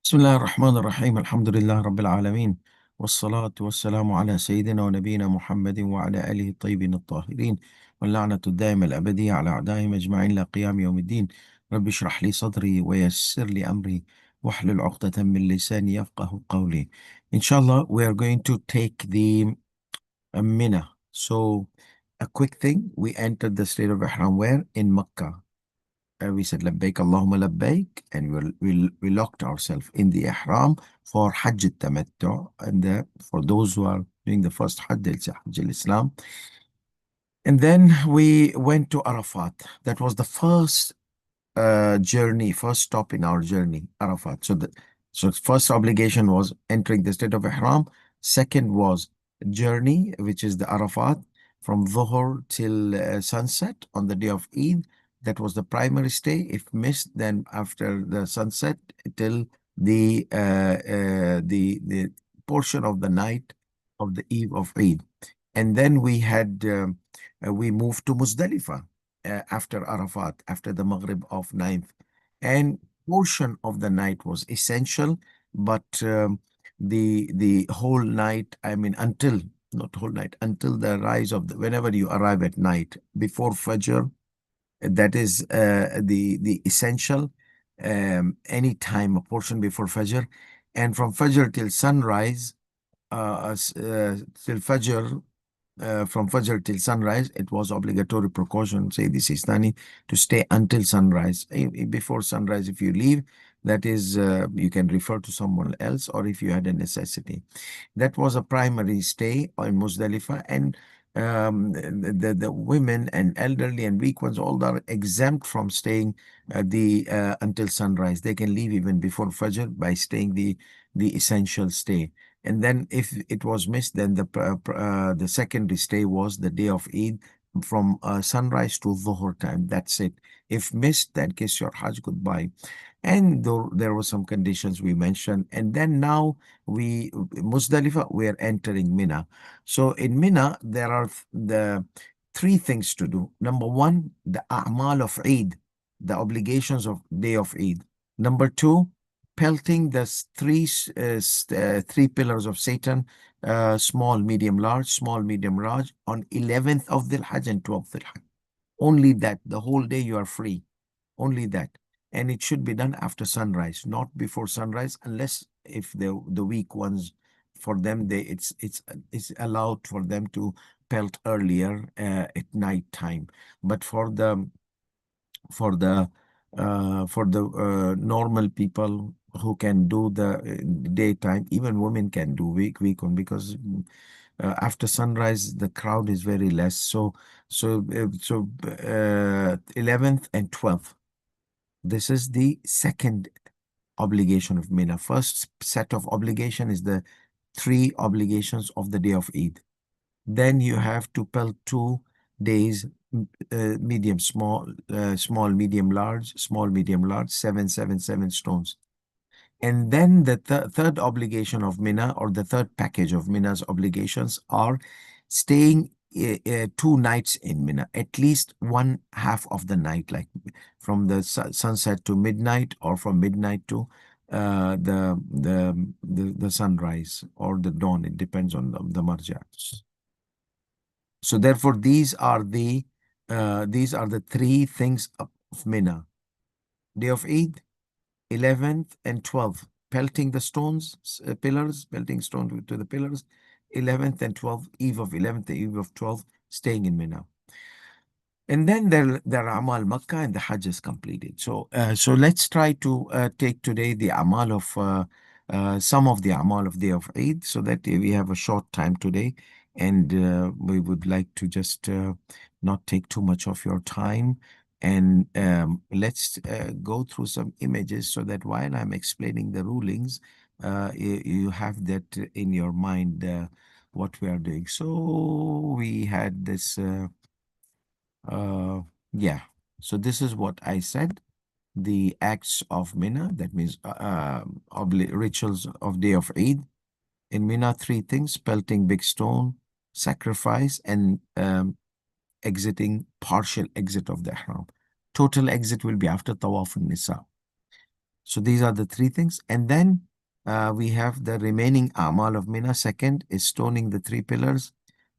بسم الله الرحمن الرحيم الحمد لله رب العالمين والصلاة والسلام على سيدنا ونبينا محمد وعلى آله الطيبين الطاهرين واللعنة الدائمة الأبدية على أعدائهم أجمعين إلى قيام يوم الدين. رب اشرح لي صدري ويسر لي أمري واحلل عقدة من لساني يفقه قولي. Inshallah, we are going to take the Mina. So, a quick thing, we entered the state of Ihram where? In Makkah. We said labbaik Allahumma labbaik, and we locked ourselves in the ihram for Hajj al-Tamattu, and for those who are doing the first Hajj, they'll say Hajj al-Islam. And then we went to Arafat. That was the first journey, first stop in our journey, Arafat. So first obligation was entering the state of Ihram. Second was journey, which is the Arafat from Dhuhr till sunset on the day of Eid. That was the primary stay. If missed, then after the sunset till the portion of the night of the eve of Eid. And then we moved to Muzdalifah after Arafat, after the Maghrib of ninth. And portion of the night was essential, but the whole night, I mean, until, not whole night, until the rise of whenever you arrive at night, before Fajr, that is the essential, any time, a portion before Fajr. And from Fajr till sunrise, till Fajr, from Fajr till sunrise, it was obligatory precaution, say the Sistani, to stay until sunrise. Before sunrise, if you leave, that is, you can refer to someone else, or if you had a necessity. That was a primary stay in Muzdalifah, and the women and elderly and weak ones all are exempt from staying until sunrise. They can leave even before Fajr by staying the essential stay. And then if it was missed, then the secondary stay was the day of Eid from sunrise to Dhuhr time. That's it. If missed, then kiss your Hajj goodbye. And there were some conditions we mentioned. And then now Muzdalifah, we are entering Mina. So in Mina, there are the three things to do. Number one, the A'mal of Eid, the obligations of day of Eid. Number two, pelting the three pillars of Satan, small, medium, large, on 11th of Dhul Hajj and 12th Dhul Hajj. Only that, the whole day you are free. Only that. And it should be done after sunrise, not before sunrise, unless if the weak ones, for them, it's allowed for them to pelt earlier at night time. But for the normal people who can do the daytime, even women can do weekend, because after sunrise the crowd is very less. So 11th and 12th, this is the second obligation of Mina. First set of obligation is the three obligations of the day of Eid. Then you have to pelt 2 days, medium, small, small, medium, large, small, medium, large, 7 stones. And then the third obligation of Mina, or the third package of Mina's obligations, are staying 2 nights in Mina, at least one half of the night, like from the sunset to midnight, or from midnight to the sunrise or the dawn. It depends on the marja'ats. So therefore, these are the three things of Mina: day of Eid, 11th and 12th, pelting the stones, pillars, pelting stone to the pillars, 11th and 12th, eve of 11th, eve of 12th, staying in Mina. And then there are Amal Makkah, and the Hajj is completed. So let's try to take today the Amal of some of the Amal of Day of Eid, so that we have a short time today, and we would like to just not take too much of your time. And let's go through some images, so that while I'm explaining the rulings, you have that in your mind, what we are doing. So we had this. Yeah. So this is what I said. The acts of Mina, that means rituals of Day of Eid. In Mina, 3 things: pelting big stone, sacrifice, and exiting, partial exit of the Ihram. Total exit will be after Tawaf al-Nisa. So these are the three things. And then we have the remaining Amal of Mina. Second is stoning the three pillars,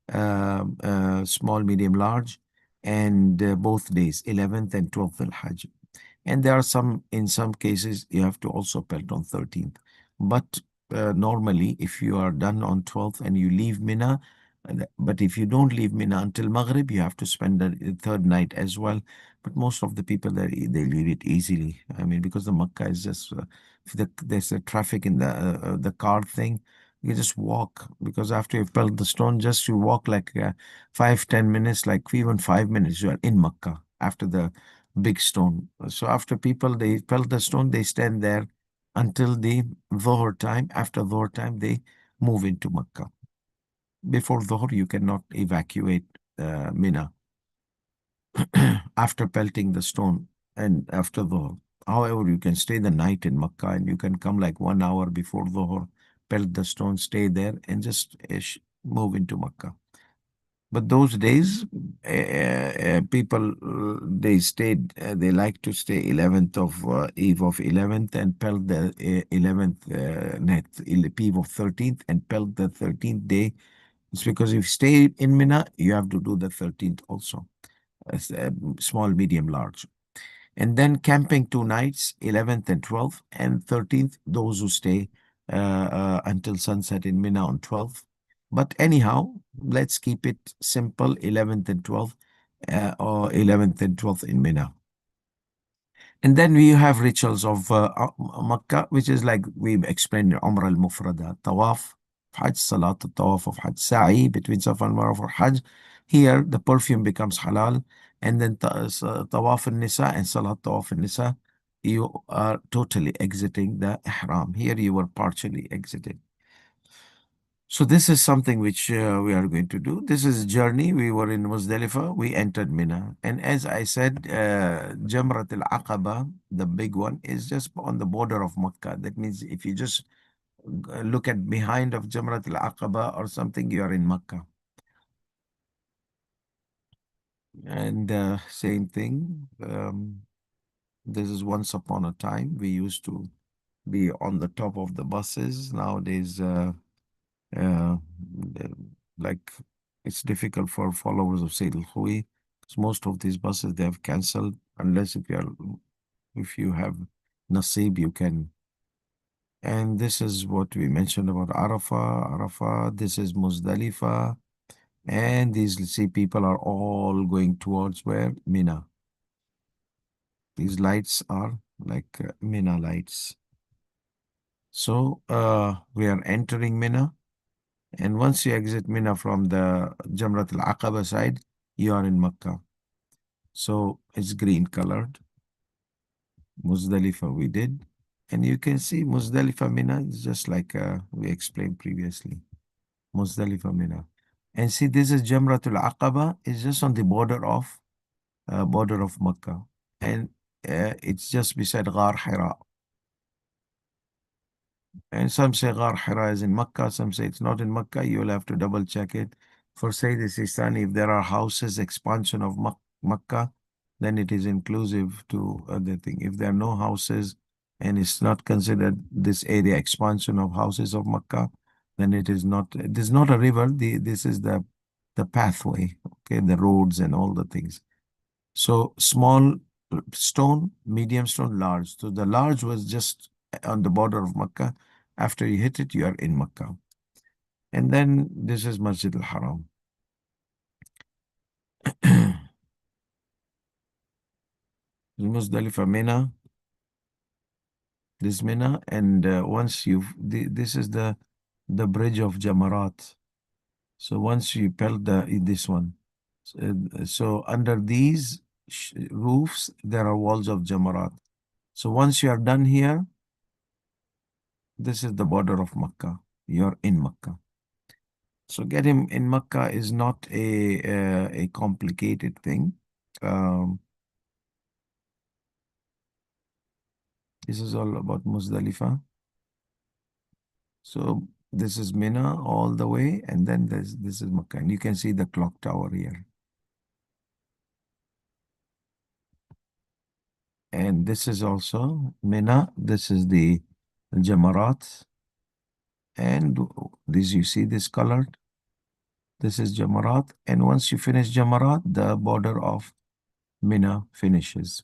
small, medium, large, and both days, 11th and 12th al-Hajj. And there are some, in some cases, you have to also pelt on 13th. But normally, if you are done on 12th and you leave Mina, but if you don't leave Mina until Maghrib, you have to spend the third night as well. But most of the people, they leave it easily. I mean, because the Makkah is just, there's a traffic in the car thing. You just walk, because after you've pelted the stone, just you walk like 5, 10 minutes, like even 5 minutes, you are in Makkah after the big stone. So after people, they pelt the stone, they stand there until the Dhuhr time. After Dhuhr time, they move into Makkah. Before Dhuhr, you cannot evacuate Mina after pelting the stone and after Dhuhr. However, you can stay the night in Makkah and you can come like 1 hour before Dhuhr, pelt the stone, stay there, and just move into Makkah. But those days, people, they stayed, they like to stay 11th of eve of 11th and pelt the 11th net, eve of 13th and pelt the 13th day. It's because if you stay in Mina, you have to do the 13th also, as, small, medium, large. And then camping 2 nights, 11th and 12th, and 13th, those who stay until sunset in Mina on 12th. But anyhow, let's keep it simple, 11th and 12th, or 11th and 12th in Mina. And then we have rituals of Makkah, which is like we explained in Umrah al-Mufrada, Tawaf, Hajj, Salat al-Tawaf of Hajj, Sa'i between Safa and Marwa for Hajj. Here, the perfume becomes halal, and then Tawaf al-Nisa and Salat Tawaf al-Nisa, you are totally exiting the Ihram. Here, you were partially exited. So this is something which we are going to do. This is a journey. We were in Muzdalifah. We entered Mina. And as I said, Jamrat al-Aqaba, the big one, is just on the border of Makkah. That means if you just look at behind of Jamrat al-Aqaba or something, you are in Makkah. And same thing. This is once upon a time. We used to be on the top of the buses. Nowadays, Uh, like it's difficult for followers of Sayyid al-Khawi. Most of these buses they have cancelled unless if you have nasib you can. And this is what we mentioned about Arafah. Arafah, this is Muzdalifah. And these see people are all going towards where? Mina. These lights are like Mina lights. So we are entering Mina. And once you exit Mina from the Jamrat al-Aqaba side, you are in Makkah. So it's green colored. Muzdalifah we did. And you can see Muzdalifah Mina is just like we explained previously. Muzdalifah Mina. And see, this is Jamrat al-Aqaba. It's just on the border of Makkah. And it's just beside Ghar Hira. And some say Ghar Hira is in Makkah, some say it's not in Makkah. You'll have to double check it. For Sayyid Sistani, if there are houses, expansion of Makkah, then it is inclusive to other thing. If there are no houses and it's not considered this area expansion of houses of Makkah, then it is not. This is not a river. This is the pathway. Okay, the roads and all the things. So small stone, medium stone, large. So the large was just on the border of Makkah. After you hit it, you are in Makkah. And then this is Masjid al-Haram. Muzdalifah Mina, this Mina, and once this is the bridge of Jamarat. So once you pelt this one, so under these roofs, there are walls of Jamarat. So once you are done here, this is the border of Makkah. You're in Makkah. So getting in Makkah is not a complicated thing. Um, this is all about Muzdalifah. So this is Mina all the way, and then this is Makkah. And you can see the clock tower here. And this is also Mina. This is the Jamarat. And this, you see this colored? This is Jamarat. And once you finish Jamarat, the border of Mina finishes.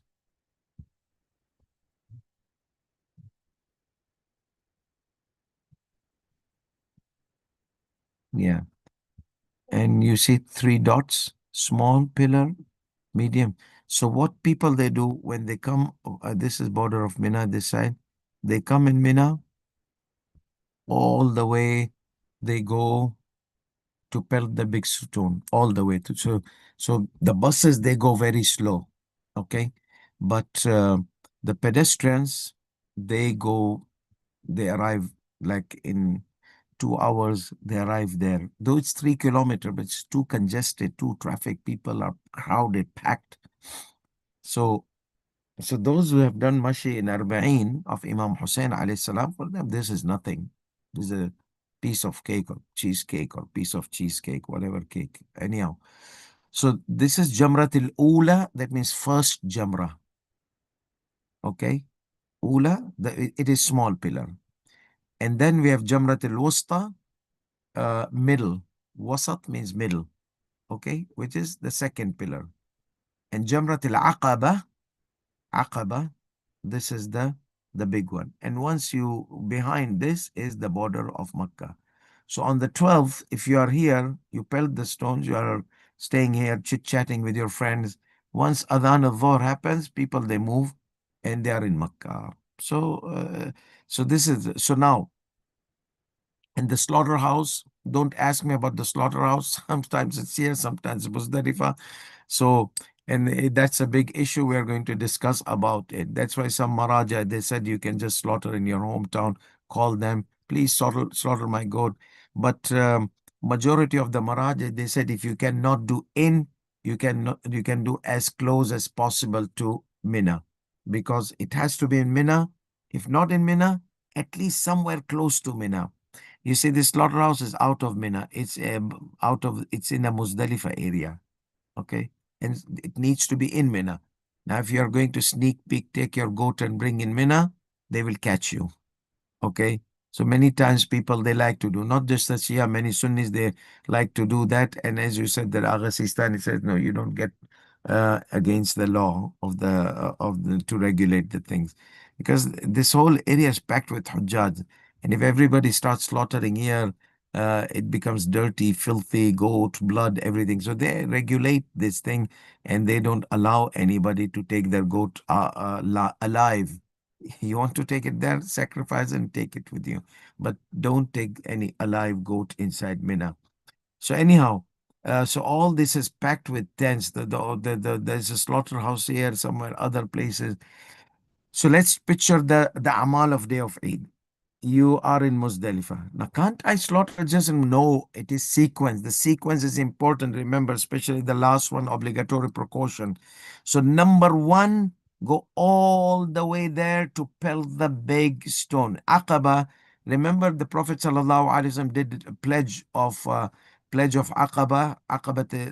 Yeah. And you see three dots, small pillar, medium. So what people they do when they come, this is border of Mina, this side, they come in Mina all the way, they go to pelt the big stone all the way to, so the buses they go very slow, okay, but the pedestrians they go, they arrive like in 2 hours, they arrive there, though it's 3 kilometers, but it's too congested, too traffic, people are crowded, packed. So so those who have done mashi in Arba'in of Imam Hussein alayhi salam, for them this is nothing. This is a piece of cake or cheesecake or piece of cheesecake, whatever cake. Anyhow, so this is Jamratil Ula, that means first Jamra. Okay, Ula, it is small pillar. And then we have Jamratil Wusta, middle. Wasat means middle, okay, which is the second pillar. And Jamratil Aqaba, this is the big one. And once you, behind this is the border of Makkah. So on the 12th, if you are here, you pelt the stones, you are staying here, chit-chatting with your friends. Once Adhan al-Dhuhr happens, people, they move and they are in Makkah. So this is, so now, in the slaughterhouse, don't ask me about the slaughterhouse. Sometimes it's here, sometimes it's Muzdalifah. So, and that's a big issue we are going to discuss about it. That's why some Maraja, they said you can just slaughter in your hometown, call them, please slaughter my goat. But majority of the Maraja, they said if you cannot do in, you can do as close as possible to Mina, because it has to be in Mina. If not in Mina, at least somewhere close to Mina. You see, this slaughterhouse is out of Mina. It's it's in a Muzdalifah area. Okay. And it needs to be in Mina. Now, if you are going to sneak peek, take your goat and bring in Mina, they will catch you. Okay. So many times people, they like to do, not just the Shia, many Sunnis, they like to do that. And as you said, that Agha Sistani says, no, you don't get against the law of the to regulate the things. Because this whole area is packed with Hujjaj. And if everybody starts slaughtering here, it becomes dirty, filthy, goat, blood, everything. So they regulate this thing and they don't allow anybody to take their goat alive. You want to take it there, sacrifice and take it with you. But don't take any alive goat inside Mina. So anyhow, so all this is packed with tents. There's a slaughterhouse here, somewhere, other places. So let's picture the Amal of Day of Eid. You are in Muzdalifah. Now, can't I slaughter just? No, it is sequence. The sequence is important. Remember, especially the last one, obligatory precaution. So, number one, go all the way there to pelt the big stone. Aqaba, remember the Prophet ﷺ did a pledge of Aqaba,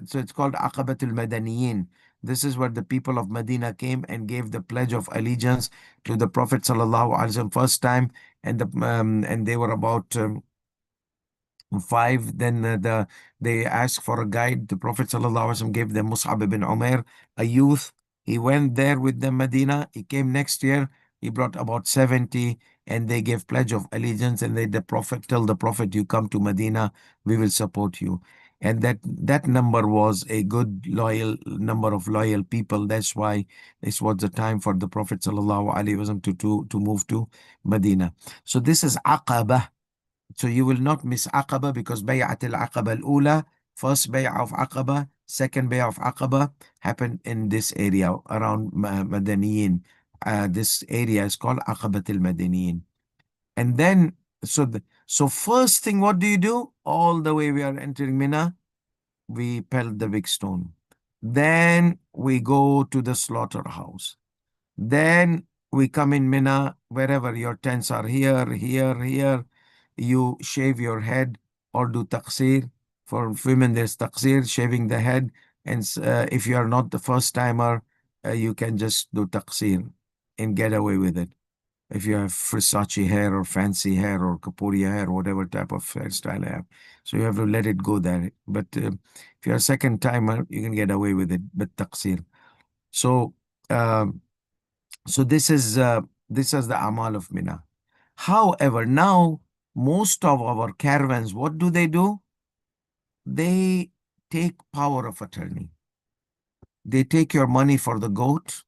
so it's called Aqabat al-Madaniyin. This is where the people of Medina came and gave the pledge of allegiance to the Prophet ﷺ first time, and they were about five. Then they asked for a guide. The Prophet ﷺ gave them Mus'ab ibn Umair, a youth. He went there with them Medina. He came next year. He brought about 70, and they gave pledge of allegiance. And the Prophet tell the Prophet, "You come to Medina, we will support you." And that number was a good loyal number of loyal people. That's why this was the time for the Prophet ﷺ to move to Medina. So this is Aqaba. So you will not miss Aqaba, because Bay'at al-Aqaba al-Ula, first Bay'ah of Aqaba, second Bay'ah of Aqaba happened in this area around Madaniyin. This area is called Aqabat al-Madaniyin. And then, so first thing, what do you do? All the way we are entering Mina, we pelt the big stone. Then we go to the slaughterhouse. Then we come in Mina, wherever your tents are, here, here, here. You shave your head or do taqsir. For women, there's taqsir, shaving the head. And if you are not the first timer, you can just do taqsir. and get away with it. If you have Versace hair or fancy hair or Kapuria hair, whatever type of hairstyle I have. So you have to let it go there. But if you're a second timer, you can get away with it. But taqsir. So, um, so this is the amal of Mina. However, now most of our caravans, what do? They take power of attorney. They take your money for the goat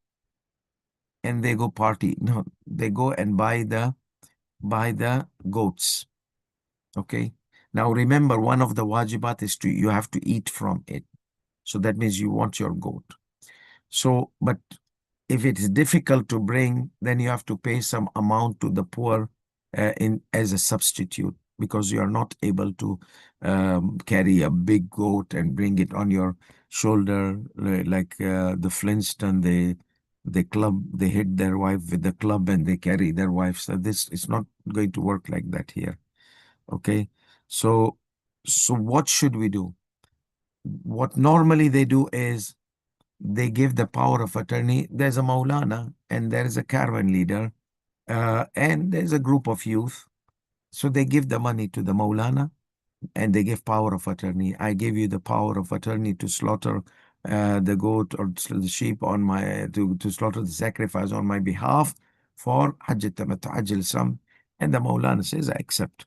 and they go party. No, they go and buy the goats. Okay. Now remember, one of the wajibat is you have to eat from it. So that means you want your goat. So, but if it is difficult to bring, then you have to pay some amount to the poor in as a substitute because you are not able to carry a big goat and bring it on your shoulder like the Flintstone. They hit their wife with the club and they carry their wife. So this is not going to work like that here. Okay, so what should we do? What normally they do is they give the power of attorney. There's a Maulana and there is a caravan leader and there's a group of youth. So they give the money to the Maulana and they give power of attorney. I give you the power of attorney to slaughter the goat or the sheep on my to slaughter the sacrifice on my behalf for Hajj Tamattu, Hajj al-Islam. And the Maulana says, I accept.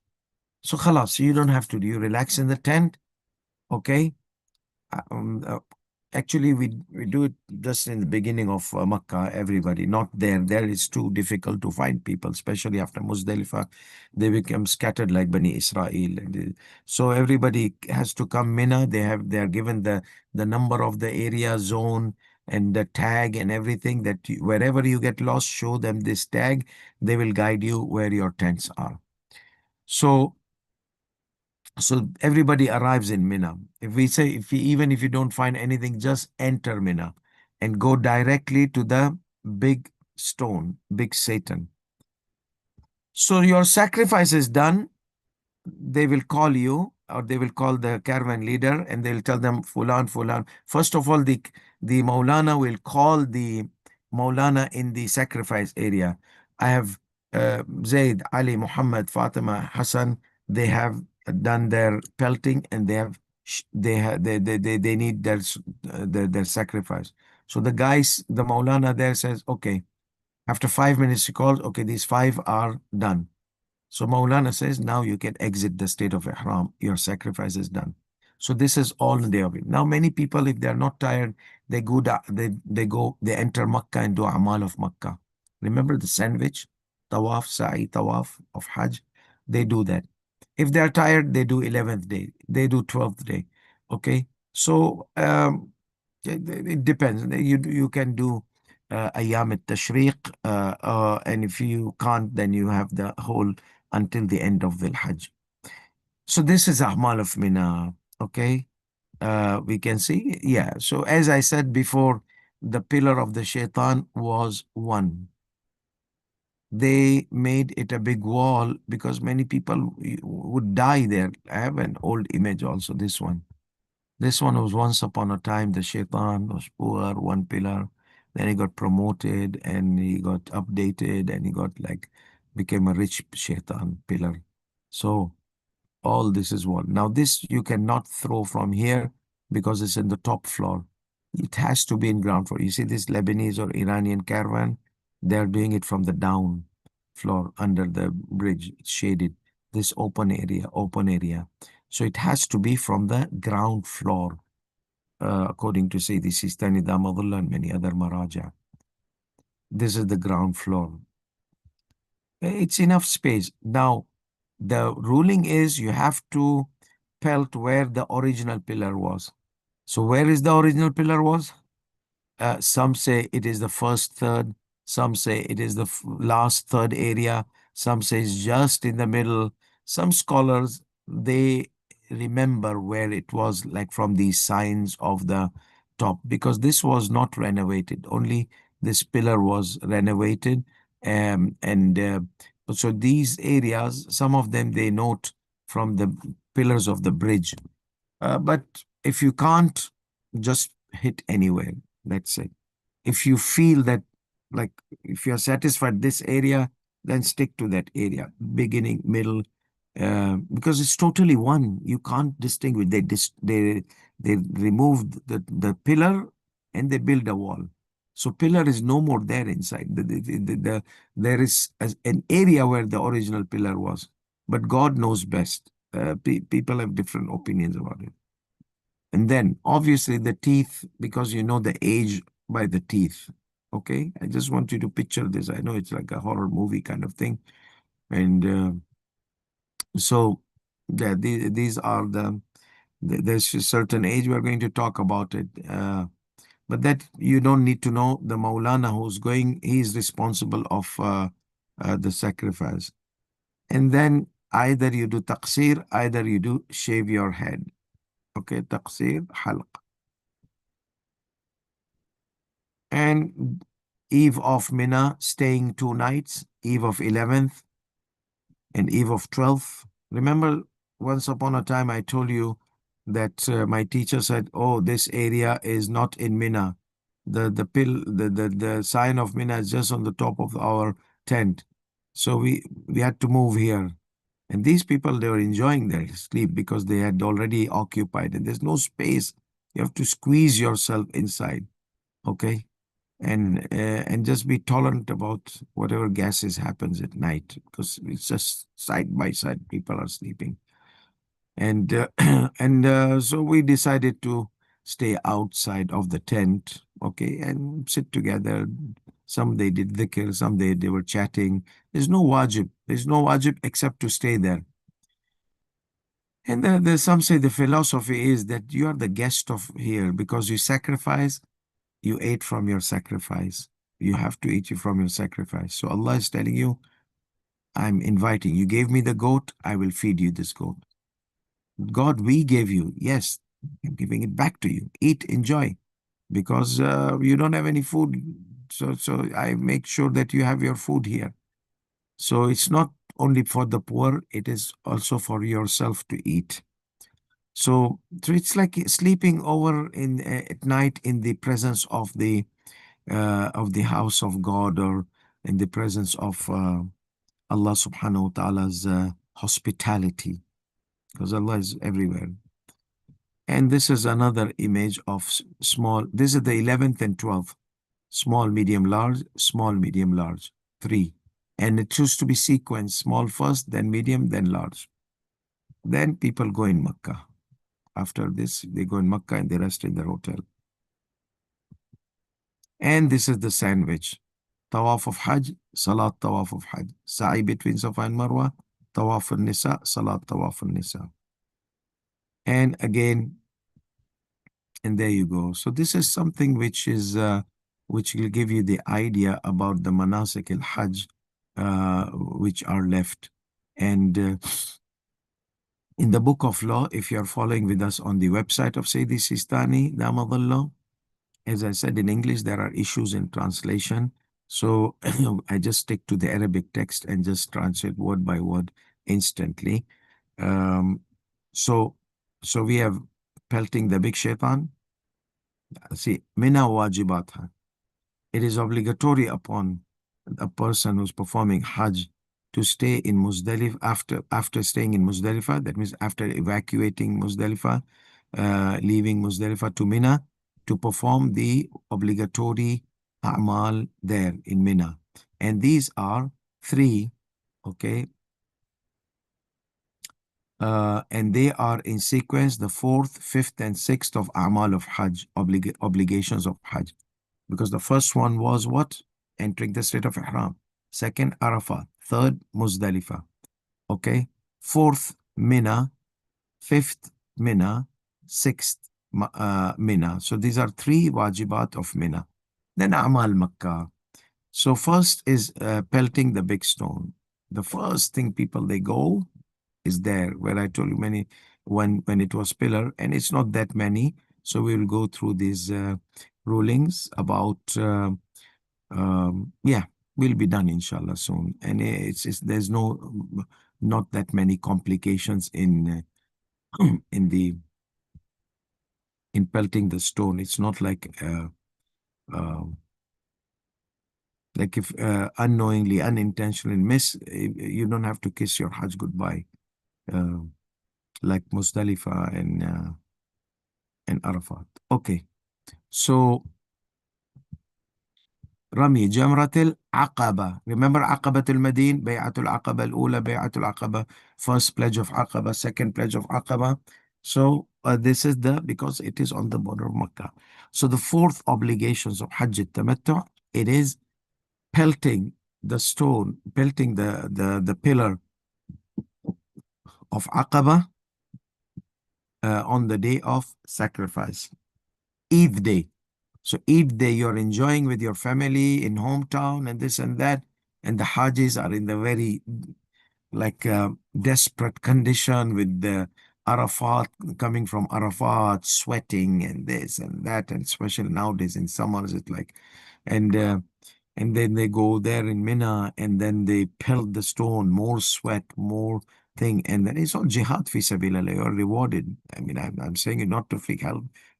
So khalas, you don't have to do. You relax in the tent, okay? Um, uh, Actually, we do it just in the beginning of Makkah, everybody, not there. There it's too difficult to find people, especially after Muzdalifah. They become scattered like Bani Israel. So everybody has to come Mina. They are given the number of the area zone and the tag and everything that wherever you get lost, show them this tag. They will guide you where your tents are. So everybody arrives in Mina. If we say, even if you don't find anything, just enter Mina and go directly to the big stone, big Satan. So your sacrifice is done. They will call you or they will call the caravan leader and they'll tell them Fulan, Fulan. First of all, the Maulana will call the Maulana in the sacrifice area. I have Zaid, Ali, Muhammad, Fatima, Hassan. They have done their pelting and they need their sacrifice. So the Maulana there says, okay, after 5 minutes he calls, okay, these five are done. So Maulana says, now you can exit the state of Ihram. Your sacrifice is done. So this is all in the of it. Now many people, if they are not tired, they enter Makkah and do Amal of Makkah. Remember the sandwich, Tawaf, Sa'i, Tawaf of Hajj. They do that. If they are tired, they do 11th day. They do 12th day. Okay. So it depends. You can do Ayyam al-Tashriq, and if you can't, then you have the whole until the end of the Hajj. So this is Ahmal of Mina. Okay. We can see. Yeah. So as I said before, the pillar of the shaitan was one. They made it a big wall because many people would die there. I have an old image also, this one. This one was once upon a time, the shaitan was poor, one pillar. Then he got promoted and he got updated and he got became a rich shaitan pillar. So all this is one. Now this you cannot throw from here because it's in the top floor. It has to be in ground floor. You see this Lebanese or Iranian caravan, they're doing it from the down floor under the bridge. It's shaded. This open area. So it has to be from the ground floor, according to say the Sistani Damadullah and many other Maraja. This is the ground floor. It's enough space. Now, the ruling is you have to pelt where the original pillar was. So where is the original pillar was? Some say it is the first third. Some say it is the last third area. Some say it's just in the middle. Some scholars, they remember where it was like from the signs of the top because this was not renovated. Only this pillar was renovated. And so these areas, some of them they note from the pillars of the bridge. But if you can't, just hit anywhere, let's say. If you feel that Like if you're satisfied this area, then stick to that area, beginning, middle, because it's totally one. You can't distinguish. They removed the pillar and they build a wall. So pillar is no more there inside. There is an area where the original pillar was, but God knows best. People have different opinions about it. And then obviously the teeth, because you know the age by the teeth. Okay, I just want you to picture this. I know it's like a horror movie kind of thing, and so these are there's a certain age we're going to talk about it. But that you don't need to know. The Maulana who's going, he is responsible of the sacrifice. And then either you do taqsir, either you do shave your head. Okay, taqsir, halq. And eve of Mina, staying 2 nights, eve of 11th and eve of 12th. Remember, once upon a time I told you that my teacher said, oh, this area is not in Mina. The sign of Mina is just on the top of our tent. So we had to move here. And these people, they were enjoying their sleep because they had already occupied and there's no space. You have to squeeze yourself inside. Okay. And just be tolerant about whatever gases happens at night because it's just side by side people are sleeping. And so we decided to stay outside of the tent, okay, and sit together. Some they did dhikr, some they were chatting. There's no wajib except to stay there. And some say the philosophy is that you are the guest of here because you sacrifice. You ate from your sacrifice. You have to eat from your sacrifice. So Allah is telling you, I'm inviting. You gave me the goat, I will feed you this goat. God, we gave you. Yes, I'm giving it back to you. Eat, enjoy. Because you don't have any food. So I make sure that you have your food here. So it's not only for the poor, it is also for yourself to eat. So it's like sleeping over in at night in the presence of the house of God or in the presence of Allah subhanahu wa ta'ala's hospitality, because Allah is everywhere. And this is another image of small. This is the 11th and 12th. Small, medium, large, 3. And it choose to be sequenced, small first, then medium, then large. Then people go in Makkah. After this, they go in Makkah and they rest in their hotel. And this is the sandwich. Tawaf of Hajj, Salat Tawaf of Hajj. Sa'i between Safa and Marwa, Tawaf al-Nisa, Salat Tawaf al-Nisa. And again, and there you go. So this is something which will give you the idea about the manasik al-Hajj, which are left. And in the book of law, if you're following with us on the website of Sayyidi Sistani, Damadallah, as I said in English, there are issues in translation. So I just stick to the Arabic text and just translate word by word instantly. Um, so, so we have pelting the big shaitan. See, Mina wajibat. It is obligatory upon a person who's performing Hajj to stay in Muzdalifah after staying in Muzdalifah. That means after evacuating Muzdalifah, leaving Muzdalifah to Mina, to perform the obligatory a'mal there in Mina. And these are 3, okay? And they are in sequence the 4th, 5th, and 6th of a'mal of Hajj, obligations of Hajj. Because the first one was what? Entering the state of Ihram. Second, Arafah. Third, Muzdalifah. Okay? Fourth, Mina. Fifth, Mina. Sixth, Mina. So these are 3 wajibat of Mina. Then Amal Makkah. So first is pelting the big stone. The first thing people, they go is there, where I told you when it was pillar, and it's not that many. So we will go through these rulings about, yeah, we'll be done inshallah soon. And there's not that many complications in pelting the stone. It's not like Like if unknowingly, unintentionally miss, you don't have to kiss your Hajj goodbye, uh, like Muzdalifah and Arafat. Okay, so رمي جمرة العقبة. Remember عقبة المدين, بيعة العقبة الأولى, بيعة العقبة, first pledge of Aqaba, second pledge of Aqaba. So this is because it is on the border of Makkah. So the fourth obligations of Hajj al-Tamattu, it is pelting the stone, pelting the pillar of Aqaba on the day of sacrifice, Eid day. So Eid day, you're enjoying with your family in hometown and this and that. And the Hajis are in the very like desperate condition with the Arafat coming from Arafat, sweating and this and that. And especially nowadays in summers, it's like, and uh, and then they go there in Mina and then they pelt the stone, more sweat, more thing. And then it's all jihad fi sabilillah. You're rewarded. I mean, I'm saying it not to freak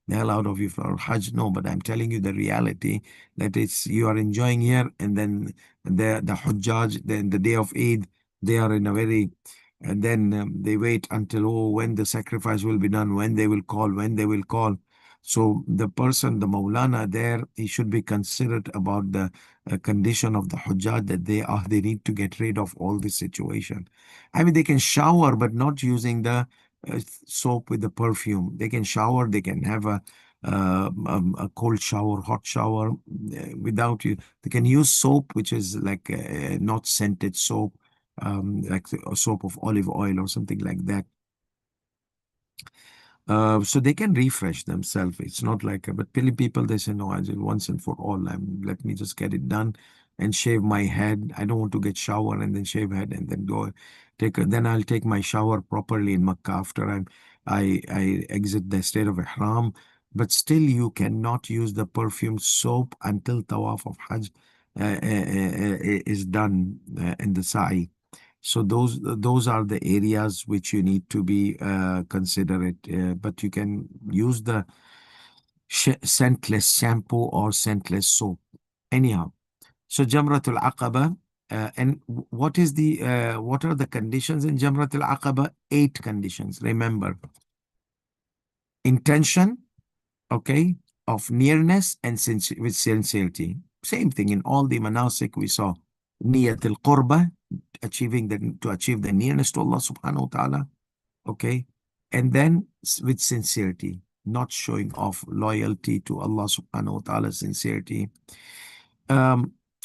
the hell out of you for Hajj. No, but I'm telling you the reality that it's you are enjoying here and then the Hujjaj, then the day of Eid, they are in a very and then they wait until when the sacrifice will be done, when they will call. So the person, the Maulana there, he should be considerate about the condition of the Hujjaj that they need to get rid of all this situation. I mean, they can shower, but not using the soap with the perfume. They can shower, they can have a cold shower, hot shower without you. They can use soap, which is like not scented soap, like a soap of olive oil or something like that. So they can refresh themselves. It's not like, but Pili people, they say, no, I just once and for all, let me just get it done and shave my head. I don't want to get shower and then shave head and then go then I'll take my shower properly in Makkah after I exit the state of Ihram. But still, you cannot use the perfume soap until Tawaf of Hajj is done in the Sa'i. So those are the areas which you need to be considerate. But you can use the scentless shampoo or scentless soap. Anyhow, so Jamratul Aqaba. And what are the conditions in Jamratul Aqaba? 8 conditions. Remember, intention, okay, of nearness and with sincerity. Same thing in all the manasik we saw. Niyatul Qurba, to achieve the nearness to Allah subhanahu wa ta'ala, okay, and then with sincerity, not showing off loyalty to Allah subhanahu wa ta'ala, sincerity.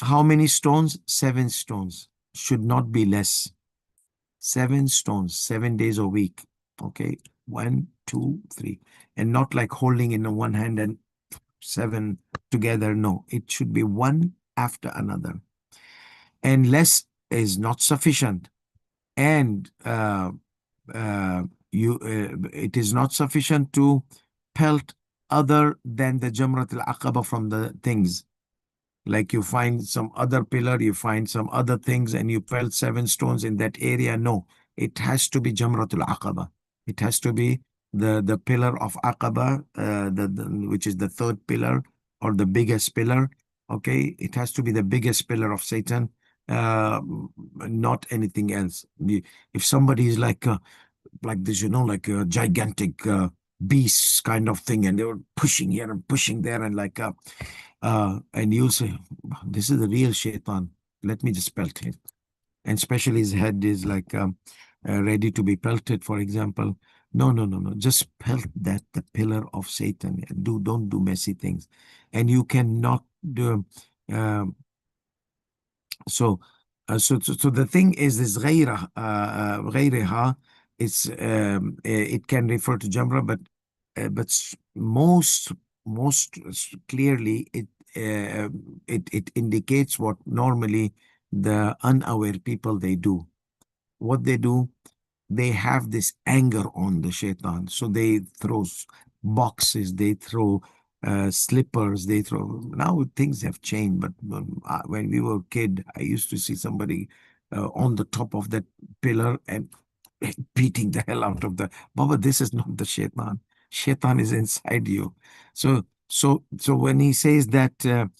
How many stones? 7 stones, should not be less. 7 stones, 7 days a week, okay, 1, 2, 3, and not like holding in one hand and 7 together. No, it should be one after another, and less is not sufficient. And it is not sufficient to pelt other than the Jamrat al-Aqaba from the things. Like you find some other pillar, you find some other things, and you pelt 7 stones in that area. No, it has to be Jamrat al-Aqaba. It has to be the pillar of Aqaba, which is the third pillar or the biggest pillar. Okay, it has to be the biggest pillar of Satan, uh, not anything else. If somebody is like this, like a gigantic beast kind of thing, and they were pushing here and pushing there, and and you'll say, this is the real shaitan. Let me just pelt him. And especially his head is like ready to be pelted, for example. No, no, no, no. Just pelt the pillar of Satan. Don't do messy things. And you cannot do. um so the thing is this غيرها, it can refer to Jamra, but most clearly it indicates what normally the unaware people they do. What they do, they have this anger on the shaitan. So they throw boxes, they throw slippers, they throw. Now things have changed, but when we were kid, I used to see somebody on the top of that pillar and beating the hell out of the Baba. This is not the shaitan. Shaitan is inside you. So when he says that.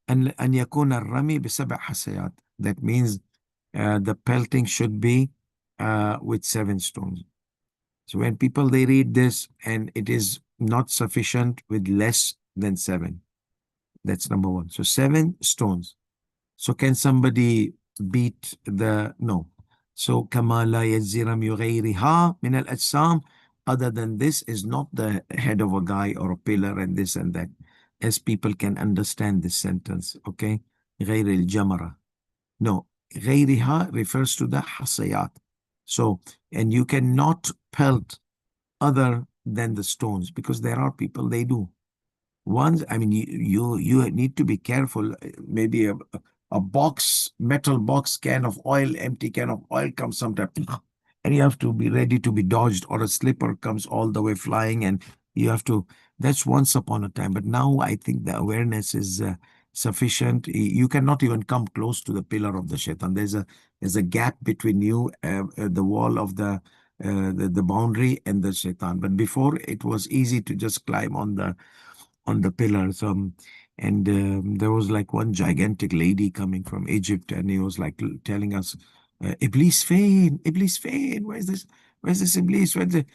أن يكون الرمي بسبع حصيات. That means the pelting should be with 7 stones. So when people they read this and it is not sufficient with less than 7, that's number one. So 7 stones. So can somebody beat the no? So كما لا يجزي رمي غيرها من الأجسام, other than this is not the head of a guy or a pillar and this and that, as people can understand this sentence. Okay, غير الجمرة. No, غيرها refers to the حصيات. So, and you cannot pelt other than the stones, because there are people they do. Once, I mean, you need to be careful. Maybe a box, metal box can of oil, empty can of oil comes sometime, and you have to be ready to be dodged, or a slipper comes all the way flying, and you have to. That's once upon a time, but now I think the awareness is sufficient. You cannot even come close to the pillar of the shaitan. There's a gap between you, the wall of the boundary and the shaitan. But before, it was easy to just climb on the pillars. And there was like one gigantic lady coming from Egypt, and he was like telling us, Iblis fain, Iblis fain. Where's this Iblis? The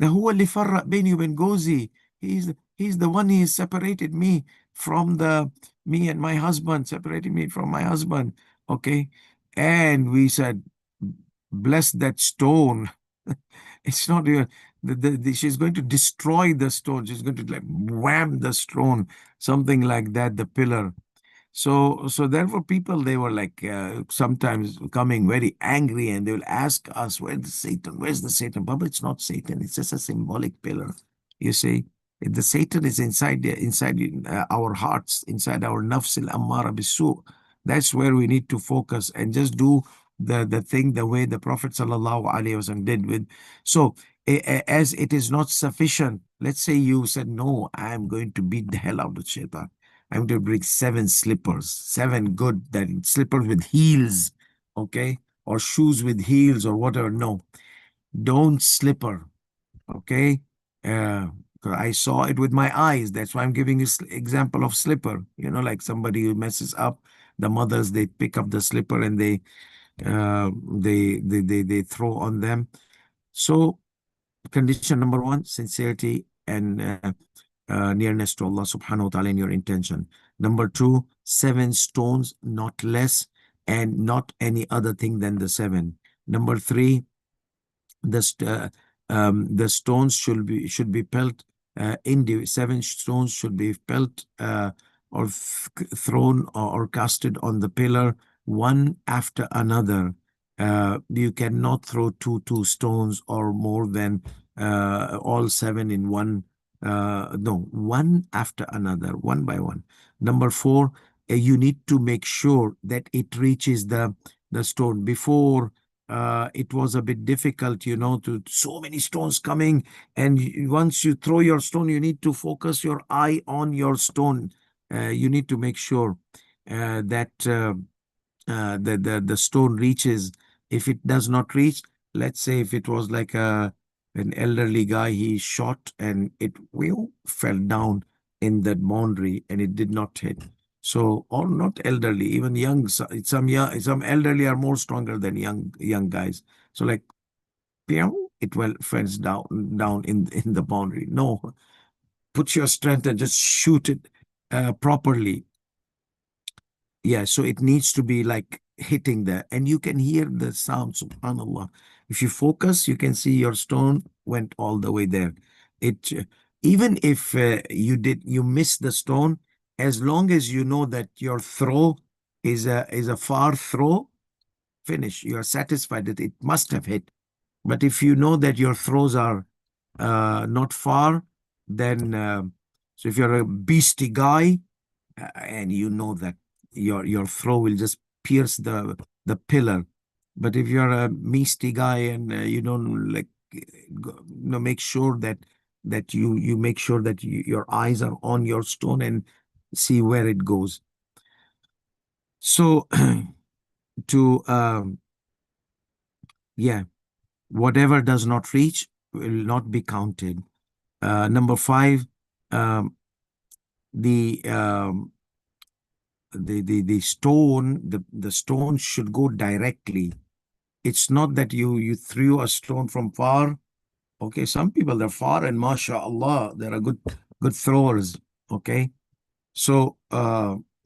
هو اللي فرق بيني وبين جوزي. He's the one. He has separated me from me and my husband, separated me from my husband. Okay. And we said, bless that stone. It's not even she's going to destroy the stone. She's going to like wham the stone, something like that, the pillar. So therefore, people they were like sometimes coming very angry, and they will ask us, "Where's the Satan? Where's the Satan?" But it's not Satan. It's just a symbolic pillar. You see, the Satan is inside our hearts, inside our nafs al ammara bisu. That's where we need to focus and just do the thing the way the Prophet sallallahu alaihi wasallam did with. So as it is not sufficient, let's say you said, "No, I am going to beat the hell out of Shaitan. I'm going to bring 7 slippers, 7 good that slippers with heels, okay, or shoes with heels or whatever." No, don't slipper, okay. Uh, 'Cause I saw it with my eyes. That's why I'm giving you example of slipper. Like somebody who messes up, the mothers they pick up the slipper and they throw on them. So condition number one, sincerity and nearness to Allah subhanahu wa ta'ala in your intention. Number two, 7 stones, not less, and not any other thing than the 7. Number three, the stones should be pelt. 7 stones should be pelt or thrown or casted on the pillar one after another. You cannot throw two stones or more than all 7 in one. No, one after another, one by one. Number 4, you need to make sure that it reaches the stone. Before, it was a bit difficult, to so many stones coming. And once you throw your stone, you need to focus your eye on your stone. You need to make sure that the stone reaches. If it does not reach, let's say if it was like an elderly guy, he shot and it fell down in that boundary and it did not hit. So, or not elderly, even young, some elderly are more stronger than young guys. So like, it falls down in the boundary. No, put your strength and just shoot it properly. Yeah, so it needs to be like hitting there, and you can hear the sound, subhanallah. If you focus, you can see your stone went all the way there. It Even if you miss the stone, as long as you know that your throw is a far throw, finish. You are satisfied that it must have hit. But if you know that your throws are not far, then so if you're a beastie guy, and you know that your throw will just pierce the pillar. But if you're a misty guy and you don't like, make sure that you make sure that your eyes are on your stone and see where it goes. So to yeah, whatever does not reach will not be counted. Number 5, the the stone should go directly. It's not that you threw a stone from far. Okay, some people they're far and mashallah, they're a good throwers. Okay, so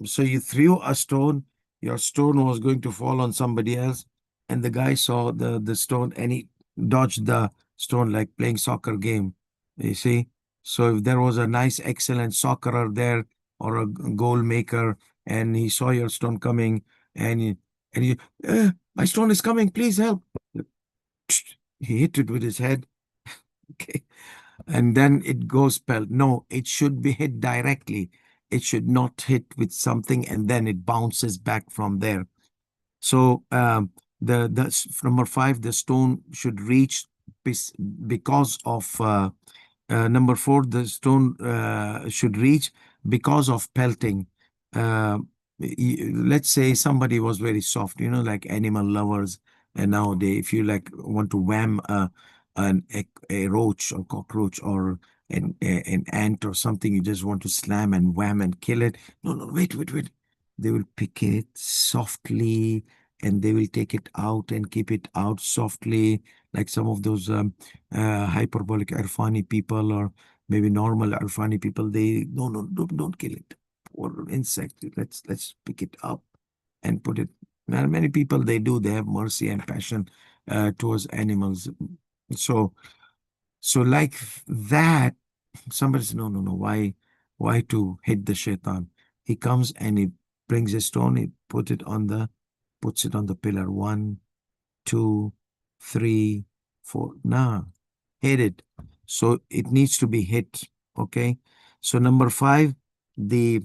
so you threw a stone, your stone was going to fall on somebody else, and the guy saw the stone and he dodged the stone like playing soccer game. You see? So if there was a nice, excellent soccerer there or a goal maker, and he saw your stone coming, and he, my stone is coming, please help. He hit it with his head. Okay, and then it goes spelled. No, it should be hit directly. It should not hit with something and then it bounces back from there. So the number five, the stone should reach because of number four, the stone should reach because of pelting. Uh, let's say somebody was very soft, like animal lovers, and nowadays, if you like want to wham a roach or cockroach or an ant or something, you just want to slam and wham and kill it. No, no, wait. They will pick it softly and they will take it out and keep it out softly, like some of those hyperbolic Irfani people or maybe normal Irfani people. They no, don't kill it. Or insect. Let's pick it up and put it. Now, many people they do. They have mercy and passion towards animals. So like that, somebody says, no. Why to hit the shaitan? He comes and he brings a stone. He puts it on the pillar. One, two, three, four. Nah, hit it. So it needs to be hit. Okay. So number five, the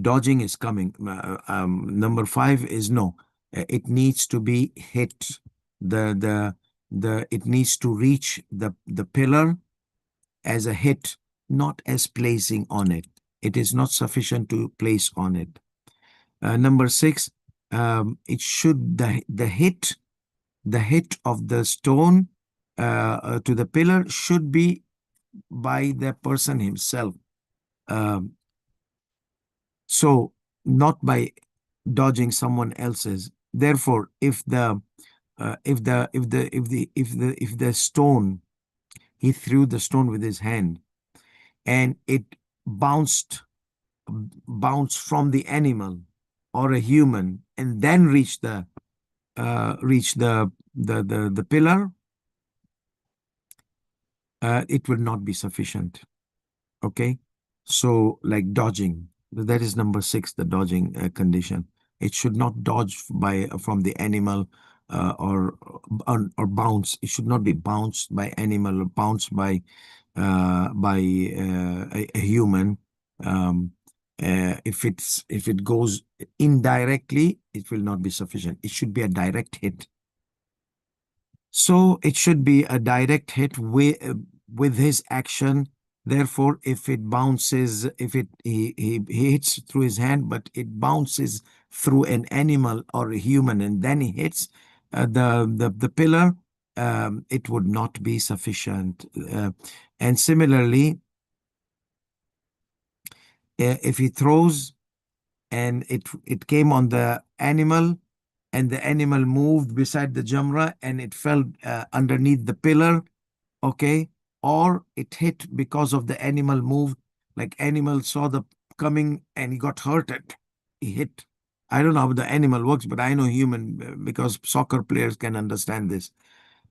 dodging is coming. Number five is no. It needs to be hit. It needs to reach the pillar as a hit, not as placing on it. It is not sufficient to place on it. Number six, it should the hit of the stone to the pillar should be by the person himself. Um, so not by dodging someone else's. Therefore, if the stone, he threw the stone with his hand and it bounced from the animal or a human and then reach the pillar, it will not be sufficient. Okay. So like dodging, that is number six, the dodging condition. It should not dodge from the animal or bounce. It should not be bounced by animal or bounced by a human. Um, if it goes indirectly, it will not be sufficient. It should be a direct hit. So it should be a direct hit with his action. Therefore, if it bounces, if it he hits through his hand, but it bounces through an animal or a human, and then he hits the pillar, it would not be sufficient. And similarly, if he throws and it came on the animal, and the animal moved beside the jamra and it fell underneath the pillar, okay, or it hit because of the animal moved, like animal saw the coming and he got hurted, he hit. I don't know how the animal works, but I know human because soccer players can understand this.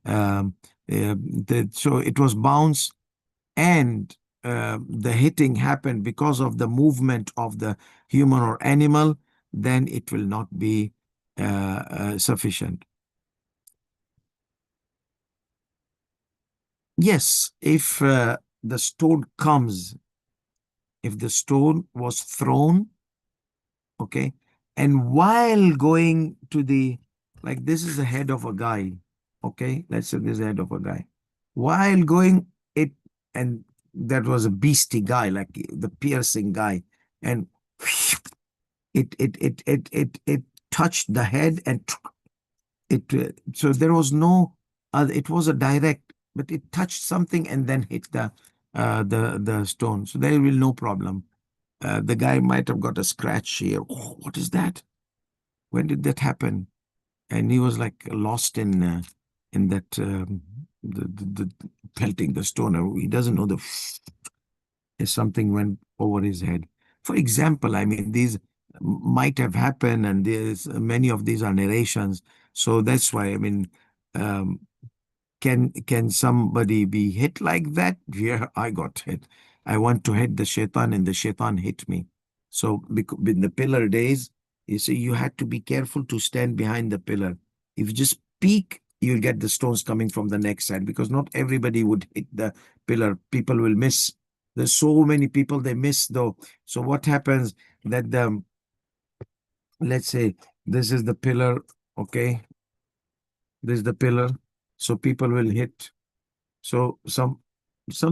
um, so it was bounce and the hitting happened because of the movement of the human or animal, then it will not be sufficient. Yes, if the stone comes, if the stone was thrown, okay, and while going to like this is the head of a guy, okay, let's say this is the head of a guy. While going, and that was a beastie guy, like the piercing guy, and it touched the head and so there was no it was a direct, but it touched something and then hit the stone, so there will no problem. The guy might have got a scratch here. Oh, what is that? When did that happen? And he was like lost in that the pelting the stone. He doesn't know the if something went over his head. For example, I mean, these might have happened, and there's many of these are narrations. So that's why, I mean, um, can somebody be hit like that? Yeah, I got hit. I want to hit the shaitan, and the shaitan hit me. So in the pillar days, you see, you had to be careful to stand behind the pillar. If you just peek, you'll get the stones coming from the next side, because not everybody would hit the pillar. People will miss. There's so many people they miss though. So what happens that let's say this is the pillar, okay? This is the pillar. So people will hit. So some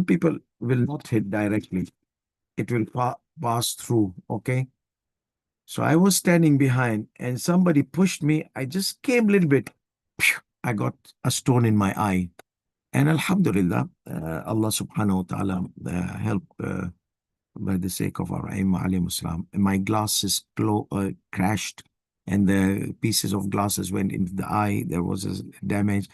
people will not hit directly. It will pass through. Okay. So I was standing behind and somebody pushed me. I just came a little bit. Phew, I got a stone in my eye. And Alhamdulillah, Allah subhanahu wa ta'ala help by the sake of our Aim alayhi Islam. My glasses crashed and the pieces of glasses went into the eye. There was a damage.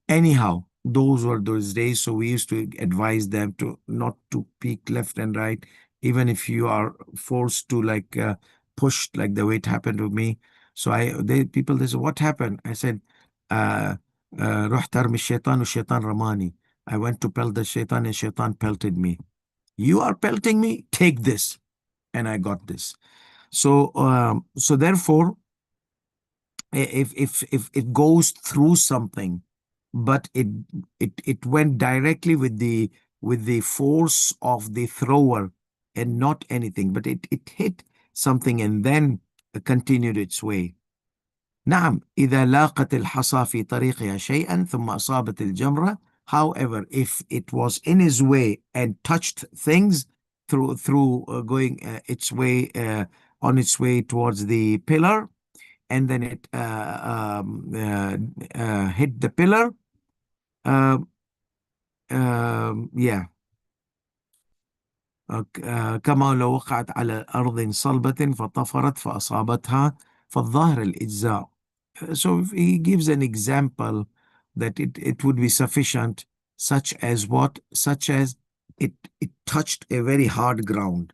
Anyhow, those were those days. So we used to advise them to not to peek left and right, even if you are forced to like push, like the way it happened to me. So they said, what happened? I said, uh, رحت أرمي الشيطان والشيطان رماني. I went to pelt the shaitan and shaitan pelted me. You are pelting me? Take this. And I got this. So therefore, if it goes through something, but it went directly with the force of the thrower and not anything, but it hit something and then continued its way. نعم إذا لاقت الحصى في طريقها شيئا ثم أصابت الجمرة. However, if it was in his way and touched things through going its way on its way towards the pillar, and then it hit the pillar. Uh, yeah. كما لو وقعت على أرض صلبة فطفرت فأصابتها فالظاهر الإجزاء. So if he gives an example that it would be sufficient, such as what? Such as it touched a very hard ground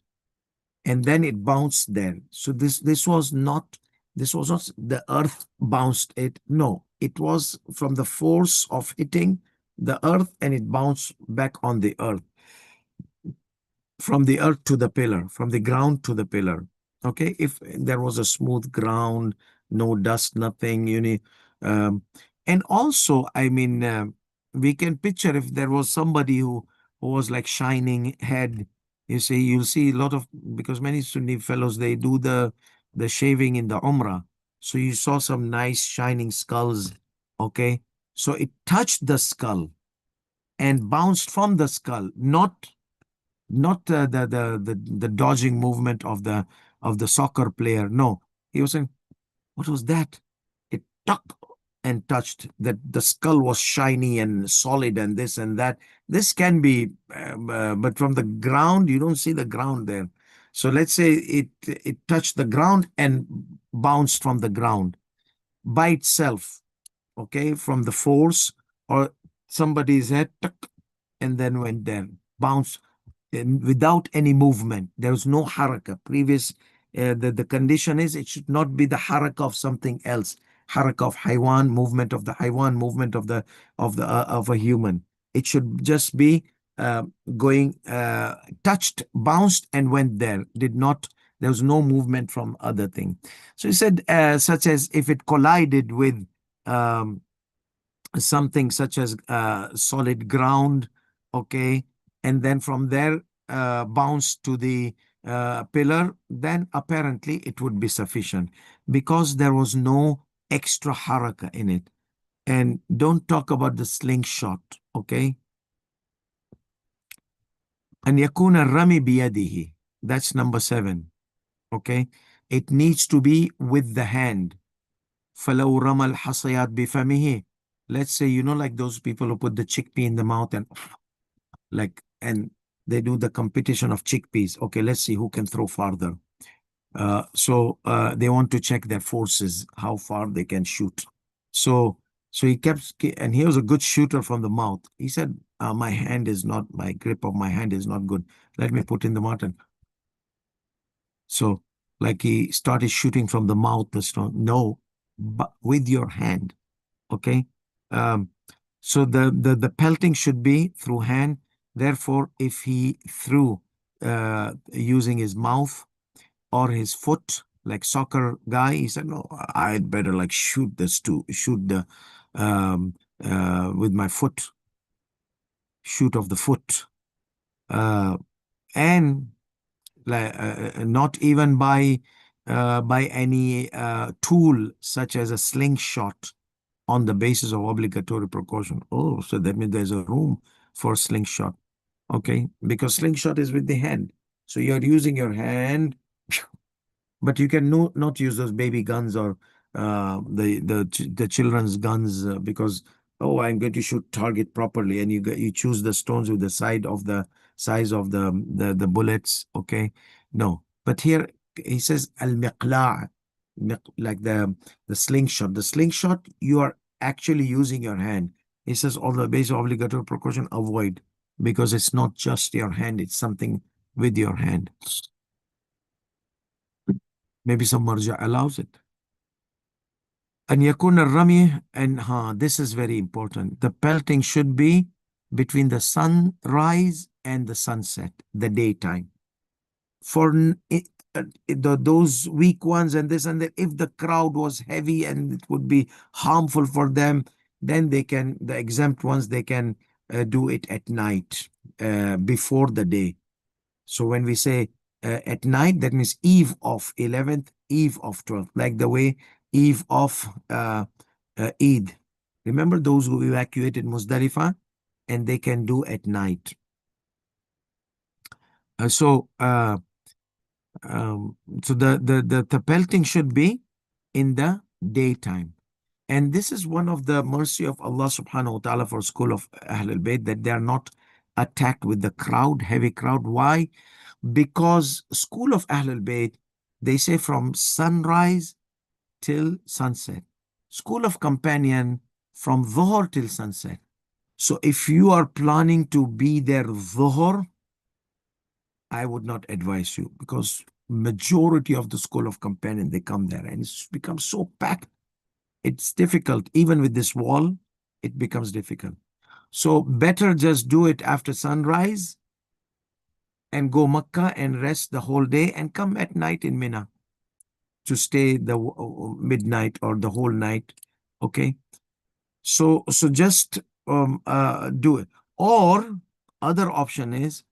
and then it bounced there. So this was not the earth bounced it. No, it was from the force of hitting the earth and it bounced back on the earth, from the earth to the pillar, from the ground to the pillar. Okay, if there was a smooth ground, no dust, nothing, um, and also, I mean, we can picture if there was somebody who was like shining head. You see, you'll see a lot of, because many Sunni fellows they do the shaving in the Umrah, so you saw some nice shining skulls. Okay, so it touched the skull and bounced from the skull, not the dodging movement of the soccer player. No, he was saying, what was that? It tucked and touched that the skull was shiny and solid and this and that. This can be, but from the ground, you don't see the ground there. So let's say it touched the ground and bounced from the ground by itself, okay, from the force, or somebody's head, tuck, and then went there, bounced without any movement. There was no haraka. The condition is it should not be the haraka of something else. Haraka of haywan, movement of the haywan, movement of a human. It should just be going, touched, bounced, and went there. There was no movement from other thing. So he said, such as if it collided with um, something such as solid ground, okay, and then from there bounce to the pillar, then apparently it would be sufficient because there was no extra haraka in it. And don't talk about the slingshot, okay? And yakuna rami biyadihi. That's number 7, okay? It needs to be with the hand. فَلَوْ رَمَى الْحَصَيَاتْ بِفَمِهِ. Let's say, like those people who put the chickpea in the mouth and like, and they do the competition of chickpeas. Okay, let's see who can throw farther. They want to check their forces, how far they can shoot. So, so he kept, and he was a good shooter from the mouth. He said, my grip of my hand is not good. Let me put in the mutton. So, like he started shooting from the mouth, the stone. No, but with your hand. Okay. Um, so the pelting should be through hand. Therefore, if he threw using his mouth or his foot, like soccer guy, he said, no, I'd better like shoot the with my foot, shoot of the foot. Uh, and not even by any tool such as a slingshot on the basis of obligatory precaution. Oh, so that means there's a room for slingshot. Okay, because slingshot is with the hand. So you're using your hand, but you can not use those baby guns or the children's guns because oh, I'm going to shoot target properly, and you choose the stones with the side of the size of the bullets. Okay, no, but here he says al miqla', like the slingshot. The slingshot you are actually using your hand. He says all the base obligatory precaution avoid because it's not just your hand; it's something with your hand. Maybe some marja allows it. And yakun al-rami, and this is very important. The pelting should be between the sunrise and the sunset, the daytime. For those weak ones and this and that, if the crowd was heavy and it would be harmful for them, then the exempt ones, they can do it at night, before the day. So when we say at night, that means eve of 11th, eve of 12th, like the way eve of Eid. Remember those who evacuated Muzdalifah, and they can do at night. Uh, so uh, the pelting should be in the daytime. And this is one of the mercy of Allah subhanahu wa ta'ala for school of Ahlul Bayt, that they are not attacked with the crowd, heavy crowd. Why? Because school of Ahlul Bayt, they say from sunrise till sunset. School of companion from Dhuhr till sunset. So if you are planning to be there Dhuhr, I would not advise you, because majority of the school of companion, they come there and it's become so packed. It's difficult. Even with this wall, it becomes difficult. So better just do it after sunrise and go Makkah and rest the whole day and come at night in Mina to stay the midnight or the whole night. Okay. So just do it. Or other option is,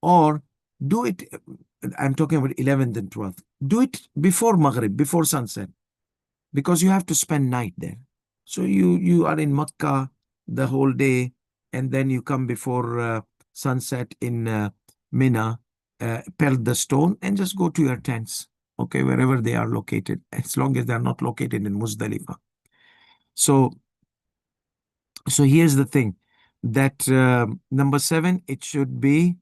or do it. I'm talking about 11th and 12th. Do it before Maghrib, before sunset, because you have to spend night there. So you are in Makkah the whole day, and then you come before sunset in Mina, pelt the stone, and just go to your tents. Okay, wherever they are located, as long as they are not located in Muzdalifah. So here's the thing, that number 7, it should be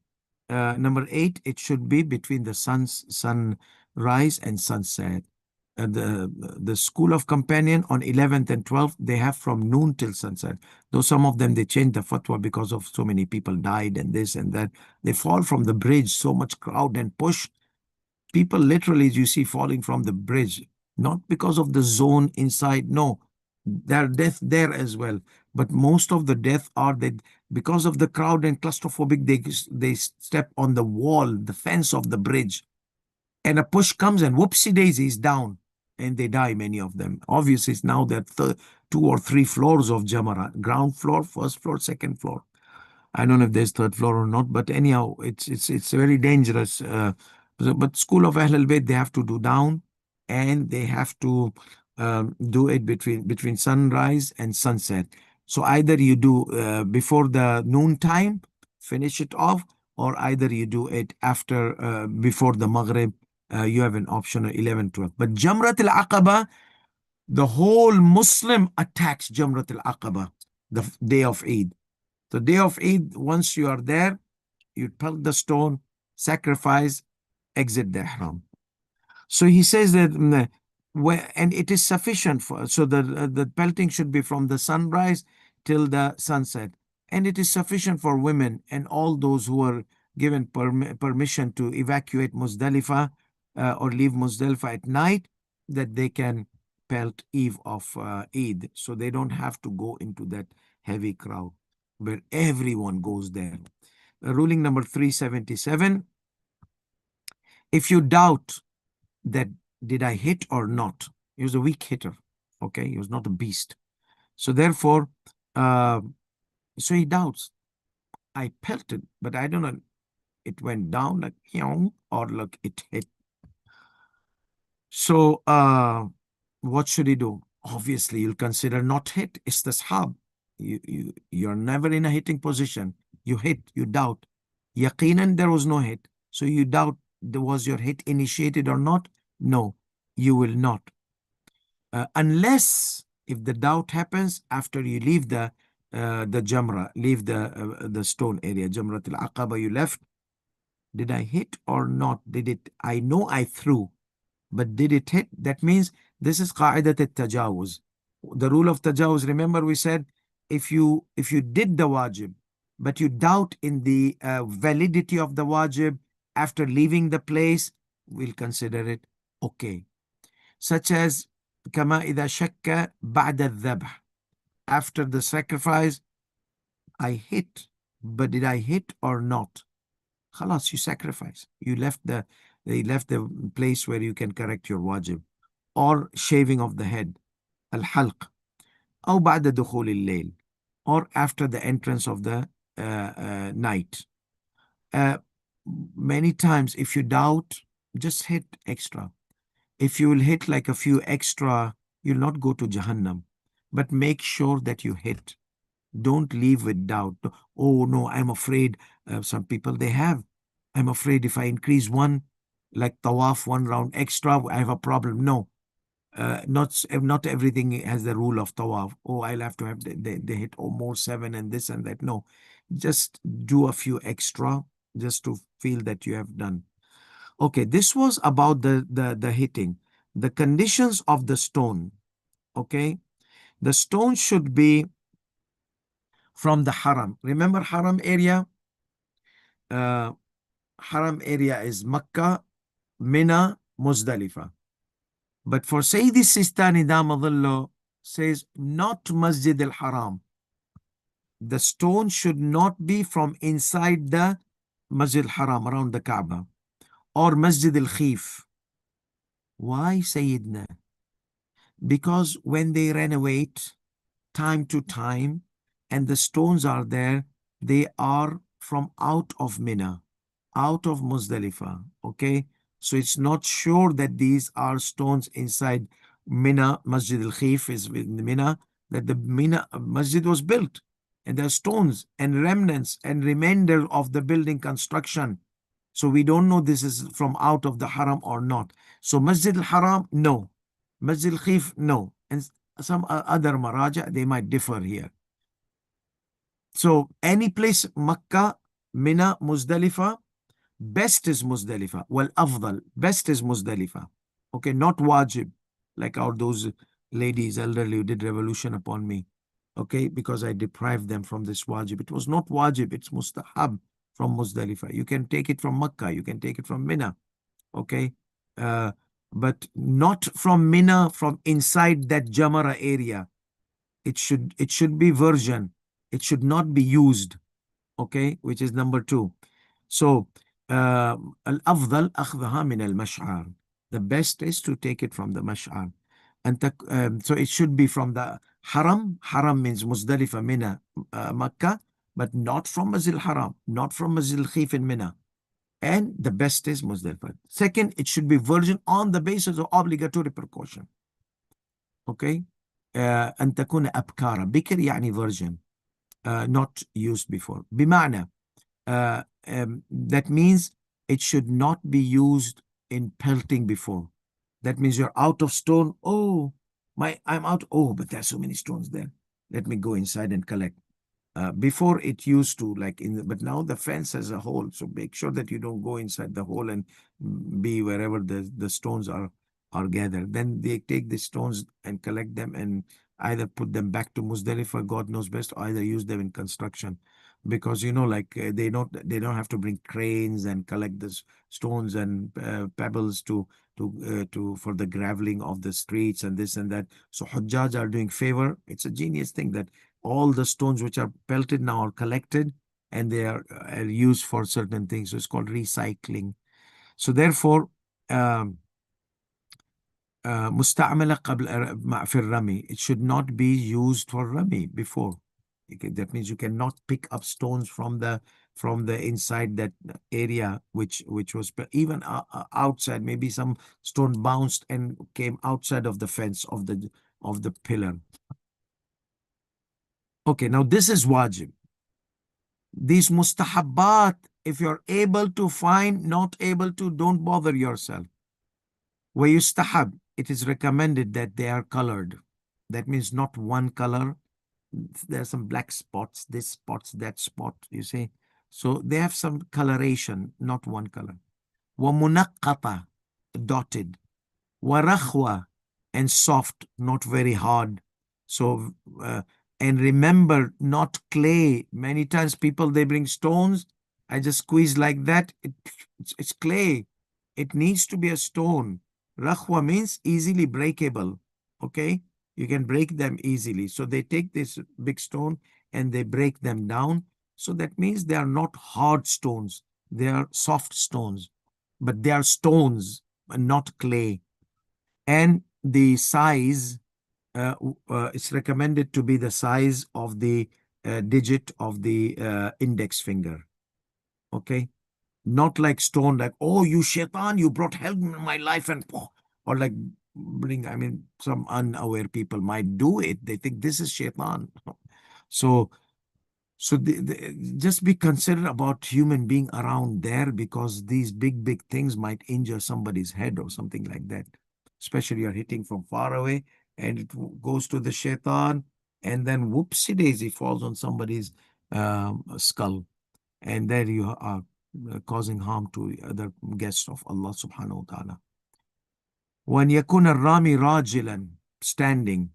number 8, it should be between the sunrise and sunset. The school of companion on 11th and 12th, they have from noon till sunset. Though some of them, they changed the fatwa because of so many people died and this and that. They fall from the bridge, so much crowd and push. People literally, you see, falling from the bridge, not because of the zone inside. No, there are death there as well. But most of the death are that because of the crowd and claustrophobic, they step on the wall, the fence of the bridge, and a push comes and whoopsie daisy is down, and they die, many of them. Obviously, it's now that 2 or 3 floors of Jamara, ground floor, first floor, second floor. I don't know if there's third floor or not, but anyhow, it's very dangerous. But school of Ahlul Bayt, they have to do down, and they have to do it between sunrise and sunset. So either you do before the noon time, finish it off, or either you do it after before the Maghrib. You have an option of 11, 12. But Jamrat al-Aqaba, the whole Muslim attacks Jamrat al-Aqaba, the day of Eid. The day of Eid, once you are there, you pelt the stone, sacrifice, exit the ihram. So he says that, and it is sufficient for, so the pelting should be from the sunrise till the sunset. And it is sufficient for women and all those who are given permission to evacuate Muzdalifah or leave Muzdalifah at night, that they can pelt eve of Eid. So they don't have to go into that heavy crowd where everyone goes there. Ruling number 377. If you doubt that did I hit or not, he was a weak hitter. Okay, he was not a beast. So therefore, uh, so he doubts. I pelted, but I don't know. It went down like or like it hit. So what should he do? Obviously, you'll consider not hit. It's the sahab. You're never in a hitting position. You hit, you doubt. Yaqinan, there was no hit. So you doubt, was your hit initiated or not? No, you will not. Unless if the doubt happens after you leave the jamra, leave the stone area, Jamrat al-Aqaba, you left. Did I hit or not? Did it? I know I threw, but did it hit? That means this is qa'idat al-tajawuz. The rule of tajawuz. Remember, we said if you did the wajib, but you doubt in the validity of the wajib after leaving the place, we'll consider it okay. Such as كما إذا شك بعد الذبح. After the sacrifice, I hit, but did I hit or not? Khalas, you sacrifice. They left the place where you can correct your wajib. Or shaving of the head, al-halq. أو بعد دخول الليل. Or after the entrance of the night. Many times, if you doubt, just hit extra. If you will hit like a few extra, you'll not go to Jahannam. But make sure that you hit. Don't leave with doubt. Oh no, I'm afraid. Some people, they have. I'm afraid if I increase one, like tawaf, one round extra, I have a problem. No. Not everything has the rule of tawaf. Oh, I'll have to have they hit more 7 and this and that. No. Just do a few extra just to feel that you have done. Okay, this was about the hitting. The conditions of the stone. Okay, the stone should be from the haram. Remember haram area? Haram area is Makkah, Mina, Muzdalifah. But for Sayyidi Sistani Damadullah says not Masjid al-Haram. The stone should not be from inside the Masjid al-Haram around the Kaaba or Masjid al-Khif. Why, Sayyidina? Because when they renovate time to time and the stones are there, they are from out of Mina, out of Muzdalifah. Okay, so it's not sure that these are stones inside Mina. Masjid al-Khif is in Mina, that the Mina Masjid was built, and there are stones and remnants and remainder of the building construction. So we don't know this is from out of the Haram or not. So Masjid al-Haram, no. Masjid al-Khif, no. And some other maraja, they might differ here. So any place, Makkah, Mina, Muzdalifah, best is Muzdalifah. Well, afdal, best is Muzdalifah. Okay, not wajib, like those ladies, elderly, who did revolution upon me. Okay, because I deprived them from this wajib. It was not wajib, it's mustahab from Muzdalifah. You can take it from Makkah, you can take it from Mina. Okay, but not from Mina, from inside that Jamara area. It should be virgin. It should not be used. Okay, which is number 2. So al-afdal akhdaha min al-mash'ar. The best is to take it from the mash'ar. And so it should be from the haram. Haram means Muzdalifah, Mina, Makkah, but not from Masjid al-Haram, not from Masjid al-Khif in Mina. And the best is Muzdalifah. Second, it should be virgin on the basis of obligatory precaution. Okay? أن تكون أبكارا. بكر يعني virgin. Not used before. بمعنى, that means it should not be used in pelting before. That means you're out of stone. Oh, I'm out. Oh, but there's so many stones there. Let me go inside and collect. Before it used to, like but now the fence has a hole. So make sure that you don't go inside the hole and be wherever the stones are gathered. Then they take the stones and collect them and either put them back to Muzdalifah, God knows best, or either use them in construction. Because like they don't have to bring cranes and collect the stones and pebbles to for the graveling of the streets and this and that. So Hujjaj are doing favor. It's a genius thing that all the stones which are pelted now are collected and they are used for certain things. So it's called recycling. So therefore, مستعملة قبل في الرمي. It should not be used for rami before. That means you cannot pick up stones from the inside that area which was even outside. Maybe some stone bounced and came outside of the fence of the pillar. Okay, now this is wajib. These mustahabbat, if you're able to find, not able to, don't bother yourself. وَيُسْتَحَب, it is recommended that they are colored. That means not one color. There are some black spots, this spots, that spot, you see. So they have some coloration, not one color. وَمُنَقَّطَ, dotted. وَرَخْوَ, and soft, not very hard. So, and remember, not clay. Many times people, they bring stones. I just squeeze like that. It's clay. It needs to be a stone. Rakhwa means easily breakable. Okay? You can break them easily. So they take this big stone and they break them down. So that means they are not hard stones. They are soft stones. But they are stones, not clay. And the size, it's recommended to be the size of the digit of the index finger. Okay? Not like stone, like, oh, you shaitan, you brought hell in my life, and or like some unaware people might do it. They think this is shaitan. So just be considerate about human being around there, because these big things might injure somebody's head or something like that. Especially you're hitting from far away and it goes to the shaitan, and then whoopsie daisy falls on somebody's skull. And there you are causing harm to other guests of Allah subhanahu wa ta'ala. وَأَنْ يَكُونَ الرَّامِي رَاجِلًا, standing,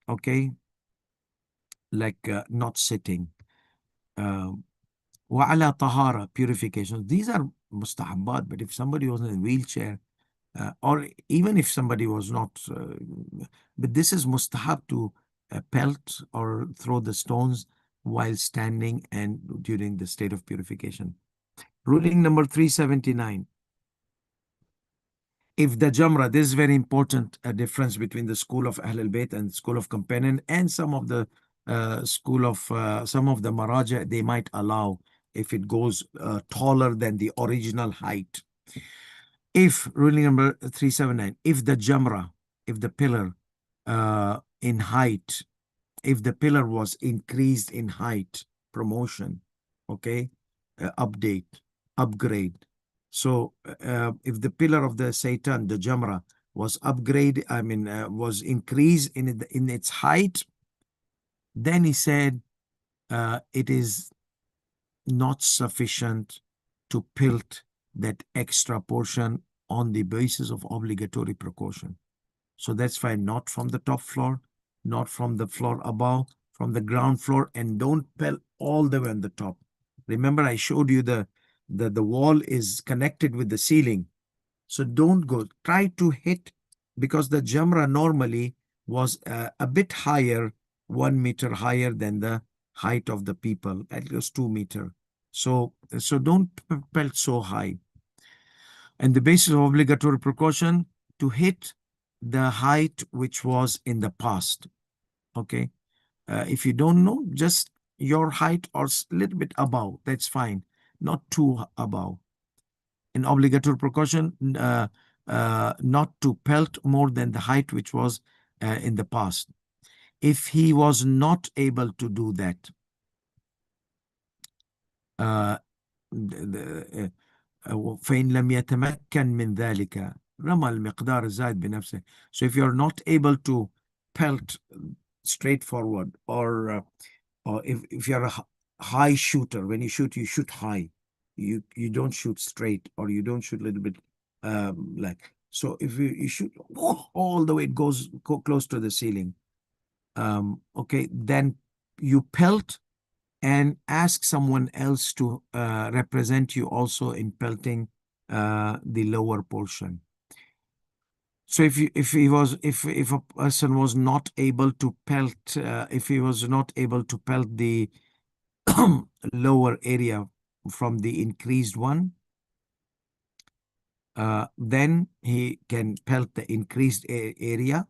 okay, like not sitting. وَعَلَى طَهَارَ, purification. These are mustahabbat, but if somebody was in a wheelchair, or even if somebody was not, but this is mustahab to pelt or throw the stones while standing and during the state of purification. Ruling number 379. If the Jamra, this is very important, a difference between the school of Ahl al-Bayt and school of companion, and some of the school of some of the Maraja, they might allow if it goes taller than the original height. If, ruling number 379, if the Jamra, if the pillar in height, if the pillar was increased in height, promotion, okay, upgrade. So if the pillar of the Satan, the Jamra, was was increased in its height, then he said it is not sufficient to pelt that extra portion on the basis of obligatory precaution. So that's why not from the top floor, not from the floor above, from the ground floor, and don't pelt all the way on the top. Remember, I showed you the wall is connected with the ceiling. So don't go. Try to hit, because the Jamra normally was a bit higher, 1 meter higher than the height of the people. It was 2 meter. So don't pelt so high. And the basis of obligatory precaution, to hit the height which was in the past. Okay. If you don't know, just your height or a little bit above, that's fine. Not too above. An obligatory precaution, not to pelt more than the height which was in the past. If he was not able to do that, فإن لم يتمكن من ذلك رمى المقدار الزائد بنفسه. So if you're not able to pelt straightforward, or or if you're a high shooter, when you shoot high. You don't shoot straight, or you don't shoot a little bit like so. If you shoot all the way, it goes close to the ceiling. Okay, then you pelt and ask someone else to represent you also in pelting the lower portion. So if a person was not able to pelt, if he was not able to pelt the lower area from the increased one, then he can pelt the increased area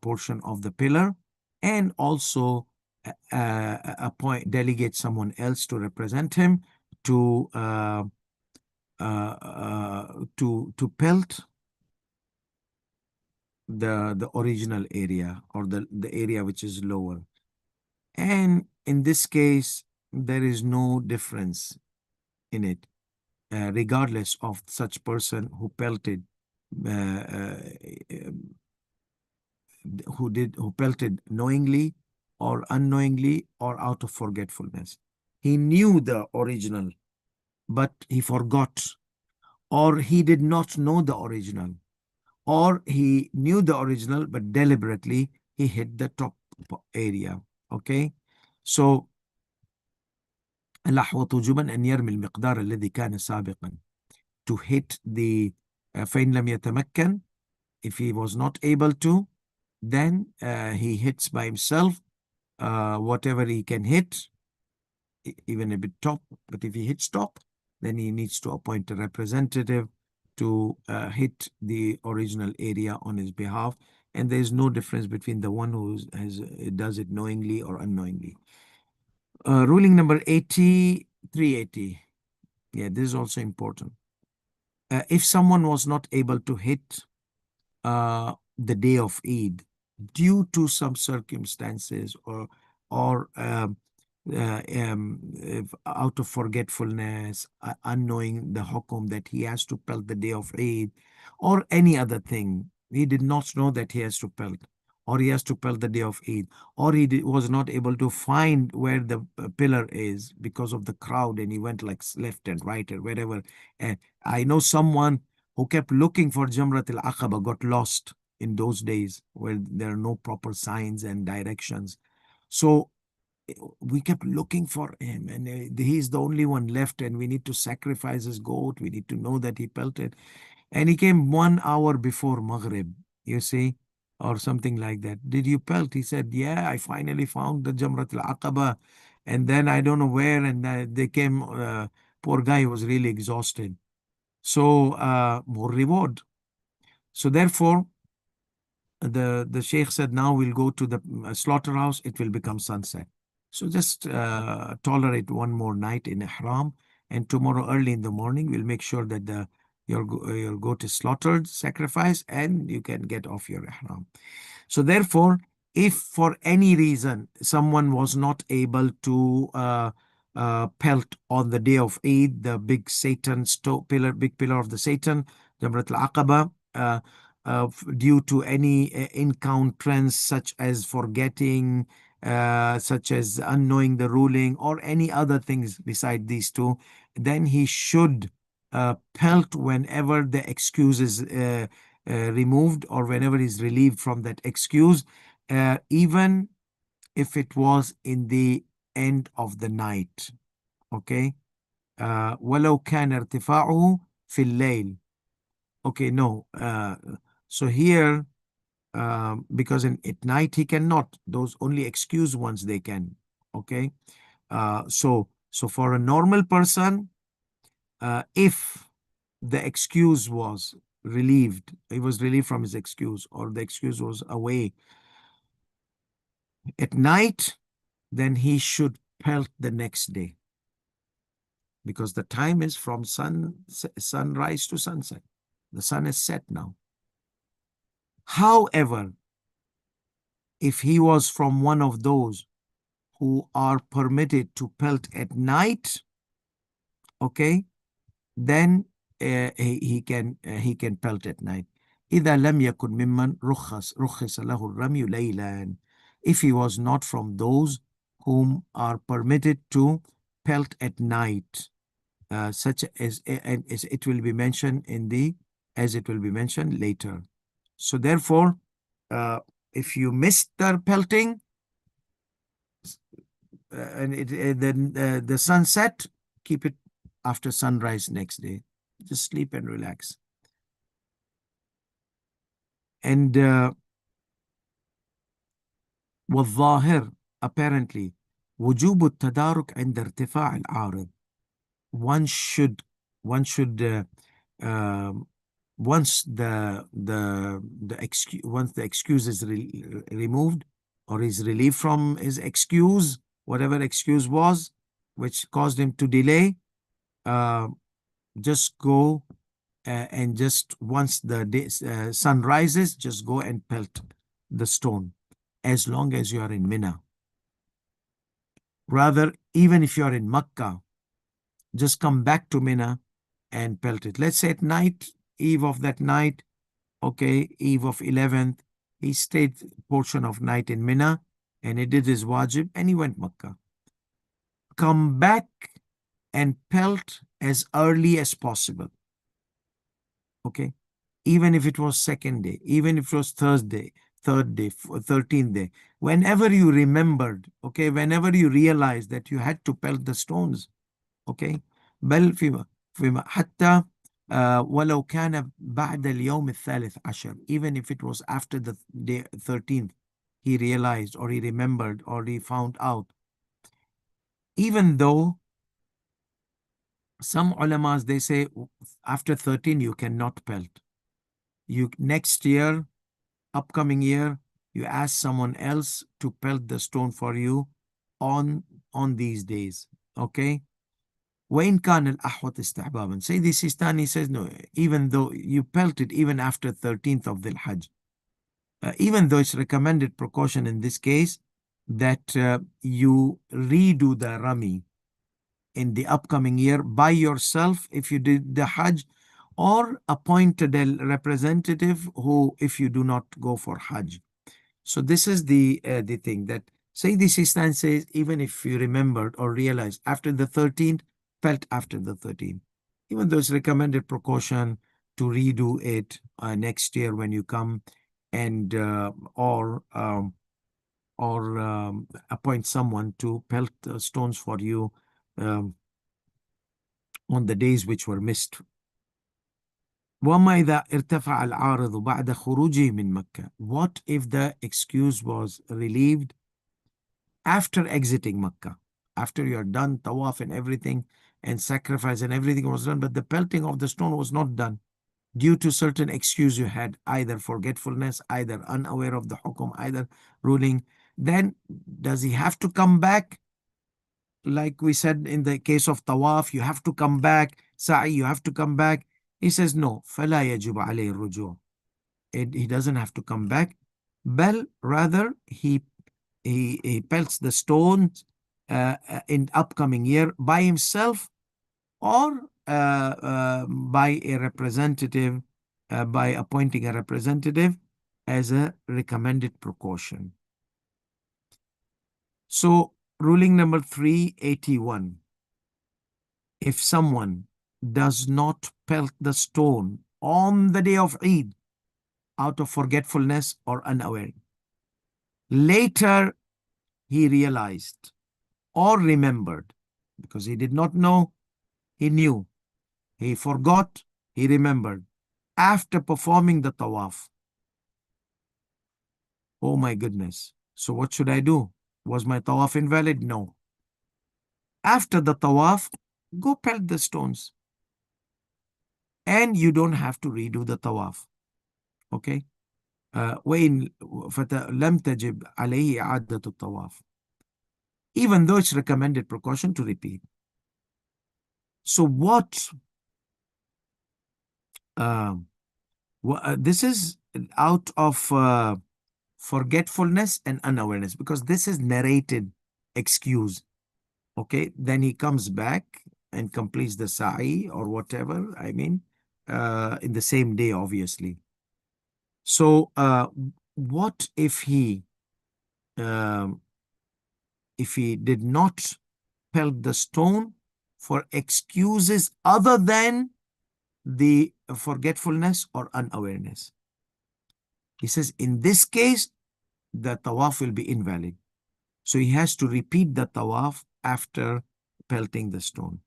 portion of the pillar, and also delegate someone else to represent him to to pelt the original area, or the area which is lower. And in this case, there is no difference in it, regardless of such person who pelted, uh, uh, who pelted knowingly or unknowingly or out of forgetfulness. He knew the original, but he forgot, or he did not know the original, or he knew the original but deliberately he hit the top area. Okay, so لحظة وجوبا أن يرمي المقدار الذي كان سابقا, to hit the فإن لم يتمكن, if he was not able to, then he hits by himself whatever he can hit, even a bit top. But if he hits top, then he needs to appoint a representative to hit the original area on his behalf. And there is no difference between the one who does it knowingly or unknowingly. Ruling number 80, 380. Yeah, this is also important. If someone was not able to hit the day of Eid due to some circumstances, or out of forgetfulness, unknowing the hukum that he has to pelt the day of Eid, or any other thing, he did not know that he has to pelt, or he has to pelt the day of Eid, or he was not able to find where the pillar is because of the crowd, and he went like left and right or wherever. And I know someone who kept looking for Jamrat al-Aqaba got lost in those days where there are no proper signs and directions. So we kept looking for him, and he's the only one left, and we need to sacrifice his goat. We need to know that he pelted. And he came 1 hour before Maghrib, you see, or something like that. Did you pelt? He said, yeah, I finally found the Jamrat al-Aqaba. And then I don't know where, and they came, poor guy was really exhausted. So more reward. So therefore, the Sheikh said, now we'll go to the slaughterhouse, it will become sunset. So just tolerate one more night in Ihram, and tomorrow early in the morning, we'll make sure that your goat is slaughtered, sacrificed, and you can get off your Ihram. So therefore, if for any reason someone was not able to pelt on the day of Eid, the big Satan big pillar of the Satan, Jamrat al-Aqaba, due to any encounters such as forgetting, such as unknowing the ruling, or any other things beside these two, then he should pelt whenever the excuse is removed, or whenever he's relieved from that excuse, even if it was in the end of the night. Okay. ولو كان ارتفاعه في الليل. Okay, no. So here, because at night he cannot, those only excused ones they can. Okay. So for a normal person, if the excuse was relieved, he was relieved from his excuse, or the excuse was away at night, then he should pelt the next day, because the time is from sunrise to sunset. The sun is set now. However, if he was from one of those who are permitted to pelt at night, okay, then he can pelt at night. إذا لم يكن ممن رخص له الرمي ليلا. if he was not from those whom are permitted to pelt at night, such as it will be mentioned as it will be mentioned later. So therefore, if you missed the pelting, and then the sunset, keep it after sunrise next day. Just sleep and relax. And والظاهر apparently وجوب التدارك عند ارتفاع العارض. One should once once the excuse is removed or is relieved from his excuse, whatever excuse was which caused him to delay, just go and just once the sun rises, just go and pelt the stone, as long as you are in Mina. Rather, even if you are in Makkah, just come back to Mina and pelt it. Let's say at night, eve of that night, okay, eve of 11th, he stayed portion of night in Mina and he did his wajib and he went Makkah. Come back and pelt as early as possible. Okay, even if it was second day, even if it was Thursday, third day, 13th day, whenever you remembered, okay, whenever you realized that you had to pelt the stones, okay, بل فيما حتى ولو كان بعد اليوم الثالث عشر, even if it was after the day 13th, he realized or he remembered or he found out, even though some ulamas, they say after 13 you cannot pelt. You next year, upcoming year, you ask someone else to pelt the stone for you on these days. Okay. وإن كان الأحوط استحبابا. Sayyidi Sistani says no, even though you pelt it even after 13th of the Hajj, even though it's recommended precaution in this case that you redo the Rami in the upcoming year by yourself if you did the Hajj, or appointed a representative who, if you do not go for Hajj. So this is the thing that Sayyidi Sistani says, even if you remembered or realized after the 13th, felt after the 13th, even though it's recommended precaution to redo it next year when you come, and or appoint someone to pelt stones for you um, on the days which were missed. وما إذا ارتفع العارض بعد خروجه من مكة. What if the excuse was relieved after exiting Makkah, after you are done tawaf and everything and sacrifice and everything was done, but the pelting of the stone was not done due to certain excuse you had, either forgetfulness, either unaware of the hukum, either ruling, then does he have to come back? Like we said in the case of tawaf, you have to come back, sa'i, you have to come back. He says no, فلا يجب عليه الرجوع. He doesn't have to come back. Bel, rather, he pelts the stones in upcoming year by himself, or by a representative, by appointing a representative as a recommended precaution. So ruling number 381, if someone does not pelt the stone on the day of Eid out of forgetfulness or unaware, later he realized or remembered, because he did not know, he knew, he forgot, he remembered, after performing the tawaf. Oh my goodness. So what should I do? Was my tawaf invalid? No. After the tawaf, go pelt the stones. And you don't have to redo the tawaf. Okay? وإن لم تجب عليه إعادة الطواف, even though it's recommended precaution to repeat. So what this is out of forgetfulness and unawareness, because this is narrated excuse. Okay, then he comes back and completes the sa'i or whatever, I mean, in the same day, obviously. So what if he um, if he did not pelt the stone for excuses other than the forgetfulness or unawareness. He says in this case, the tawaf will be invalid. So he has to repeat the tawaf after pelting the stone.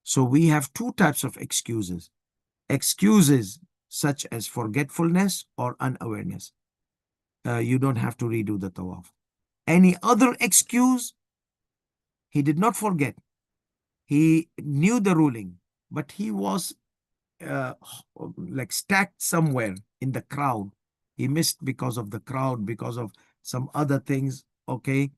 So we have two types of excuses. Excuses such as forgetfulness or unawareness. You don't have to redo the tawaf. Any other excuse, he did not forget. He knew the ruling, but he was uh, like stacked somewhere in the crowd. He missed because of the crowd, because of some other things. Okay.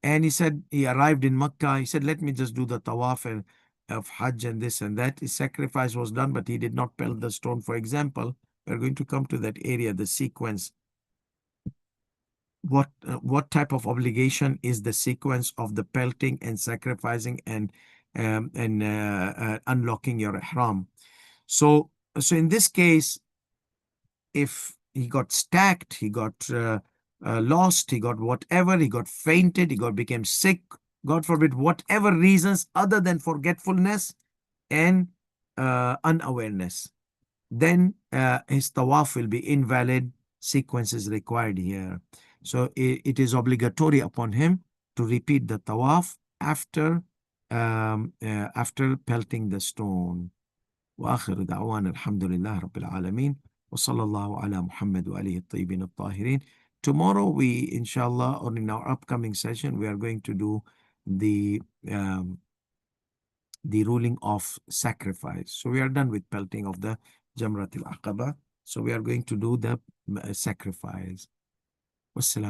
And he said he arrived in Makkah. He said, let me just do the tawaf and of Hajj and this and that. His sacrifice was done, but he did not pelt the stone. For example, we're going to come to that area, the sequence. What type of obligation is the sequence of the pelting and sacrificing and unlocking your ihram? So in this case, if he got stacked, he got lost, he got whatever, he got fainted, became sick, God forbid, whatever reasons other than forgetfulness and unawareness, then his tawaf will be invalid. Sequence is required here. So it is obligatory upon him to repeat the tawaf after pelting the stone. وآخر دعوانا الحمد لله رب العالمين وصلى الله على محمد وآله الطيبين الطاهرين. Tomorrow we, inshallah, or in our upcoming session, we are going to do the um, the ruling of sacrifice. So we are done with pelting of the Jamrat al-Aqaba. So we are going to do the sacrifice. Wassalam.